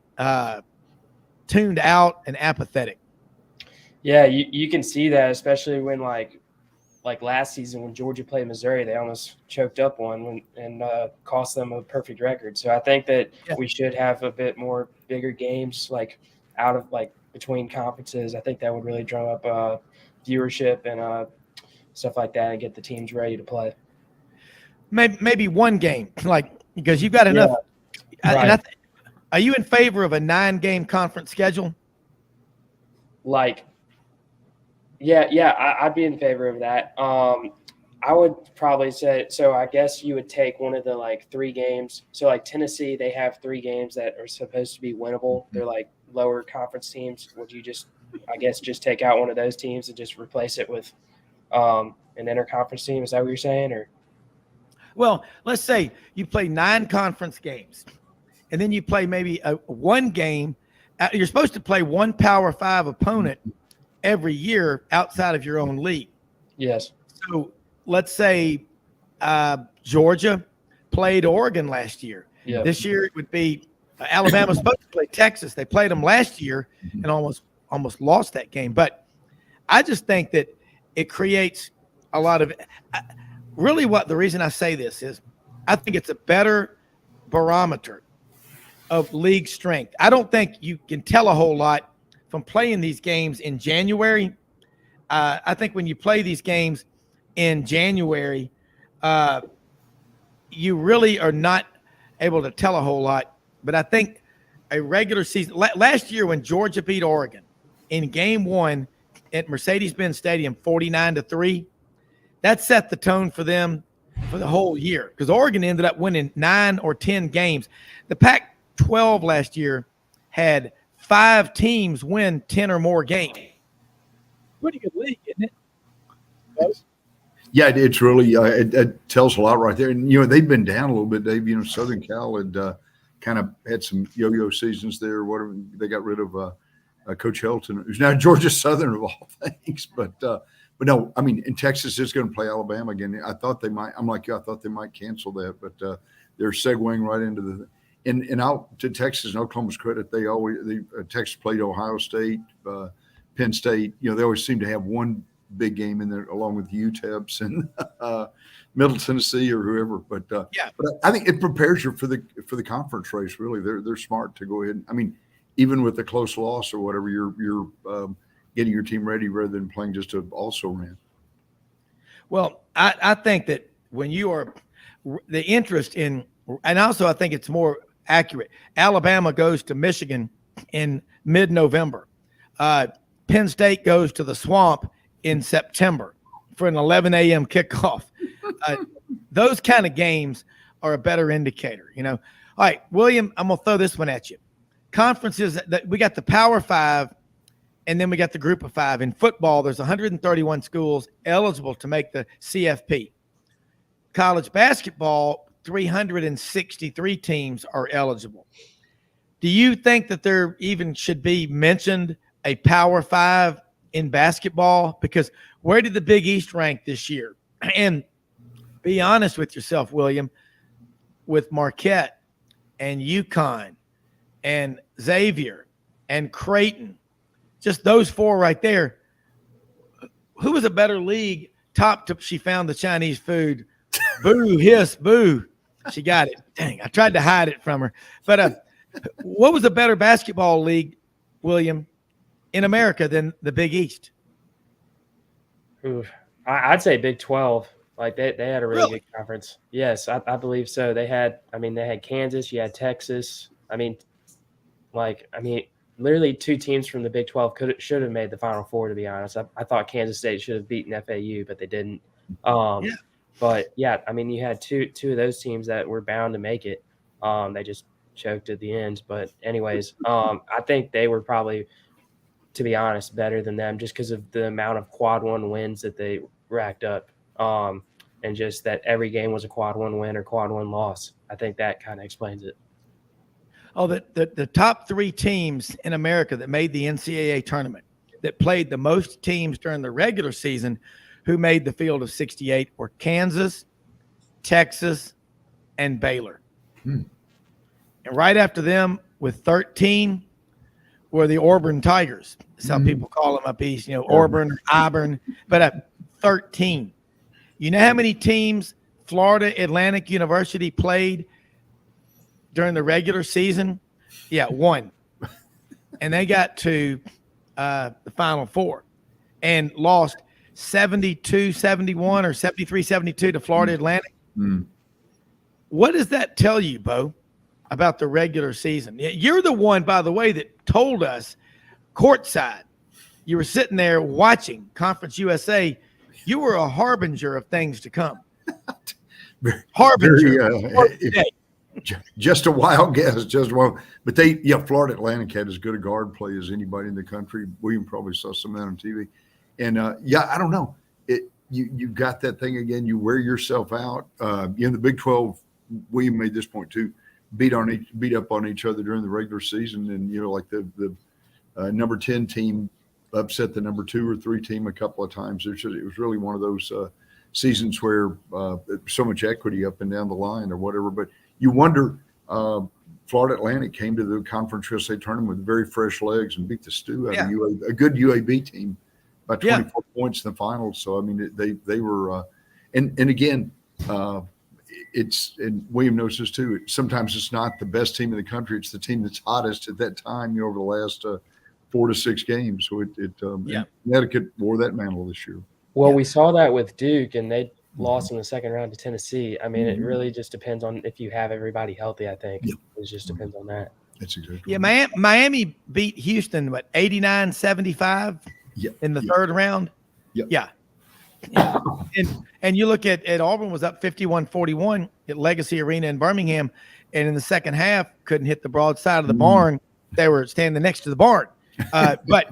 tuned out and apathetic. Yeah, you can see that, especially when like last season when Georgia played Missouri, they almost choked up one and cost them a perfect record. So I think that we should have a bit more bigger games out of between conferences. I think that would really drum up viewership and stuff like that and get the teams ready to play. Maybe one game, because you've got enough. Yeah, right. Are you in favor of a 9-game conference schedule? I'd be in favor of that. I would probably say, so I guess you would take one of the 3 games. So Tennessee, they have 3 games that are supposed to be winnable. They're lower conference teams. Would you just take out one of those teams and just replace it with an interconference team? Is that what you're saying? Or? Well, let's say you play 9 conference games and then you play maybe one game. You're supposed to play one Power 5 opponent every year outside of your own league. Yes. So let's say Georgia played Oregon last year. Yeah. This year it would be Alabama's supposed to play Texas. They played them last year and almost lost that game. But I just think that it creates a lot of really the reason I say this is I think it's a better barometer of league strength. I don't think you can tell a whole lot from playing these games in January. I think when you play these games in January, you really are not able to tell a whole lot. But I think a regular season last year when Georgia beat Oregon in game 1 at Mercedes-Benz Stadium, 49-3, that set the tone for them for the whole year because Oregon ended up winning 9 or 10 games. The Pac-12 last year had 5 teams win 10 or more games. Pretty good league, isn't it? Yeah, it's really it tells a lot right there. And they've been down a little bit, Dave. Southern Cal had kind of had some yo-yo seasons there. Whatever, they got rid of Coach Helton, who's now Georgia Southern of all things. But no, I mean, in Texas is going to play Alabama again. I thought they might. I'm like you. I thought they might cancel that, but they're segueing right into the. And out to Texas and Oklahoma's credit, Texas played Ohio State, Penn State. They always seem to have one big game in there, along with UTEPs and Middle Tennessee or whoever. But I think it prepares you for the conference race. Really, they're smart to go ahead. I mean, even with a close loss or whatever, you're getting your team ready rather than playing just a also ran. Well, I think that when you are the interest in, and also I think it's more accurate. Alabama goes to Michigan in mid-November. Penn State goes to the Swamp in September for an 11 a.m. kickoff. Those kind of games are a better indicator, All right, William, I'm going to throw this one at you. Conferences that we got the Power Five, and then we got the Group of Five. In football, there's 131 schools eligible to make the CFP. College basketball, 363 teams are eligible. Do you think that there even should be mentioned a Power Five in basketball? Because where did the Big East rank this year? And be honest with yourself, William, with Marquette and UConn and Xavier and Creighton, just those four right there, who was a better league? She found the Chinese food. Boo, hiss, boo. She got it. Dang, I tried to hide it from her. But what was a better basketball league, William, in America than the Big East? I'd say Big 12. Like they had a really good conference. Yes, I believe so. They had Kansas, you had Texas. Literally two teams from the Big 12 should have made the Final Four, to be honest. I thought Kansas State should have beaten FAU, but they didn't. But yeah, you had two of those teams that were bound to make it. They just choked at the end. But anyways, I think they were probably, to be honest, better than them just because of the amount of quad one wins that they racked up. And just that every game was a quad one win or quad one loss. I think that kind of explains it. Oh, the top three teams in America that made the NCAA tournament, that played the most teams during the regular season, who made the field of 68 were Kansas, Texas, and Baylor. And right after them with 13 were the Auburn Tigers. That's how people call them up east, Auburn, Auburn. But 13. You know how many teams Florida Atlantic University played during the regular season? Yeah, one. And they got to the Final Four and lost 72-71 or 73-72 to Florida Atlantic. What does that tell you, Bo, about the regular season? You're the one, by the way, that told us courtside. You were sitting there watching Conference USA. You were a harbinger of things to come. Just a wild guess, But Florida Atlantic had as good a guard play as anybody in the country. William probably saw some of that on TV. And I don't know. You got that thing again. You wear yourself out. The Big 12. William made this point too. Beat up on each other during the regular season, and like the number 10 team upset the number 2 or 3 team a couple of times. It was really one of those seasons where so much equity up and down the line or whatever. But you wonder. Florida Atlantic came to the Conference USA tournament with very fresh legs and beat the stew out of a good UAB team by 24 points in the finals. So they were, and again, and William knows this too. Sometimes it's not the best team in the country; it's the team that's hottest at that time. Over the last 4 to 6 games, so Connecticut wore that mantle this year. Well, we saw that with Duke, and they lost in the second round to Tennessee. It really just depends on if you have everybody healthy. I think it just depends on that. That's exactly. Yeah, Miami beat Houston 89-75 in the third round. Yeah. And you look at Auburn was up 51-41 at Legacy Arena in Birmingham, and in the second half couldn't hit the broad side of the barn. They were standing next to the barn. But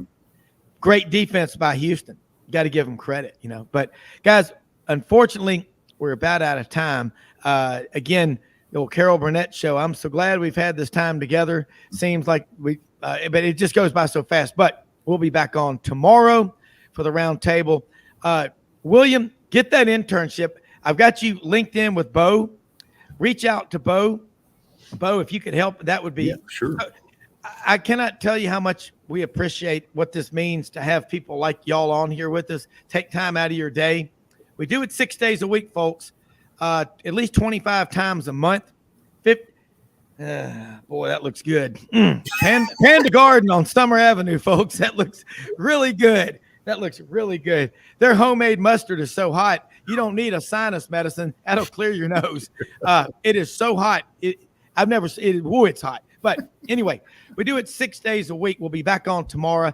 great defense by Houston. Got to give them credit, But guys, unfortunately, we're about out of time. Again, the old Carol Burnett show. I'm so glad we've had this time together. Seems like we but it just goes by so fast. But we'll be back on tomorrow for the round table. William, get that internship. I've got you linked in with Bo. Reach out to Bo. Bo, if you could help, that would be sure. I cannot tell you how much we appreciate what this means to have people like y'all on here with us. Take time out of your day. We do it 6 days a week, folks. At least 25 times a month. 50. Boy, that looks good. Panda Garden on Summer Avenue, folks. That looks really good. That looks really good. Their homemade mustard is so hot, you don't need a sinus medicine. That'll clear your nose. It is so hot. It's hot. But anyway, we do it 6 days a week. We'll be back on tomorrow.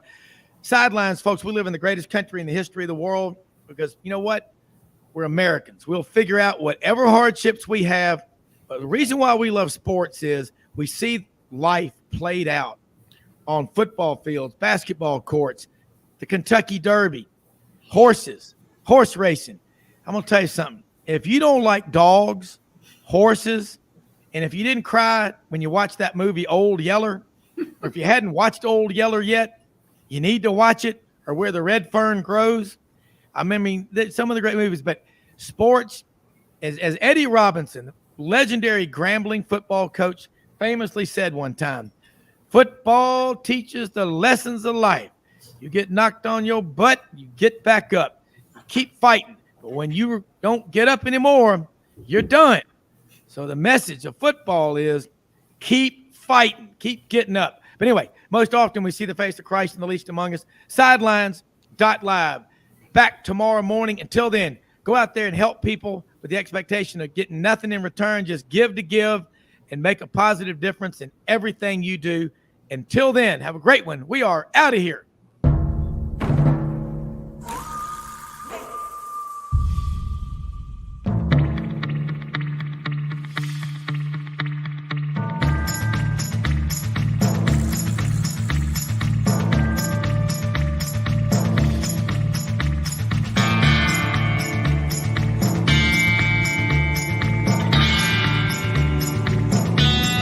Sidelines, folks, we live in the greatest country in the history of the world because you know what? We're Americans. We'll figure out whatever hardships we have. But the reason why we love sports is we see life played out on football fields, basketball courts, the Kentucky Derby, horses, horse racing. I'm going to tell you something. If you don't like dogs, horses, and if you didn't cry when you watched that movie Old Yeller, or if you hadn't watched Old Yeller yet, you need to watch it, or Where the Red Fern Grows. I mean, some of the great movies, but sports, as Eddie Robinson, legendary Grambling football coach, famously said one time, football teaches the lessons of life. You get knocked on your butt, you get back up. You keep fighting. But when you don't get up anymore, you're done. So the message of football is keep fighting, keep getting up. But anyway, most often we see the face of Christ in the least among us. Sidelines.live. Back tomorrow morning. Until then, go out there and help people with the expectation of getting nothing in return. Just give to give and make a positive difference in everything you do. Until then, have a great one. We are out of here.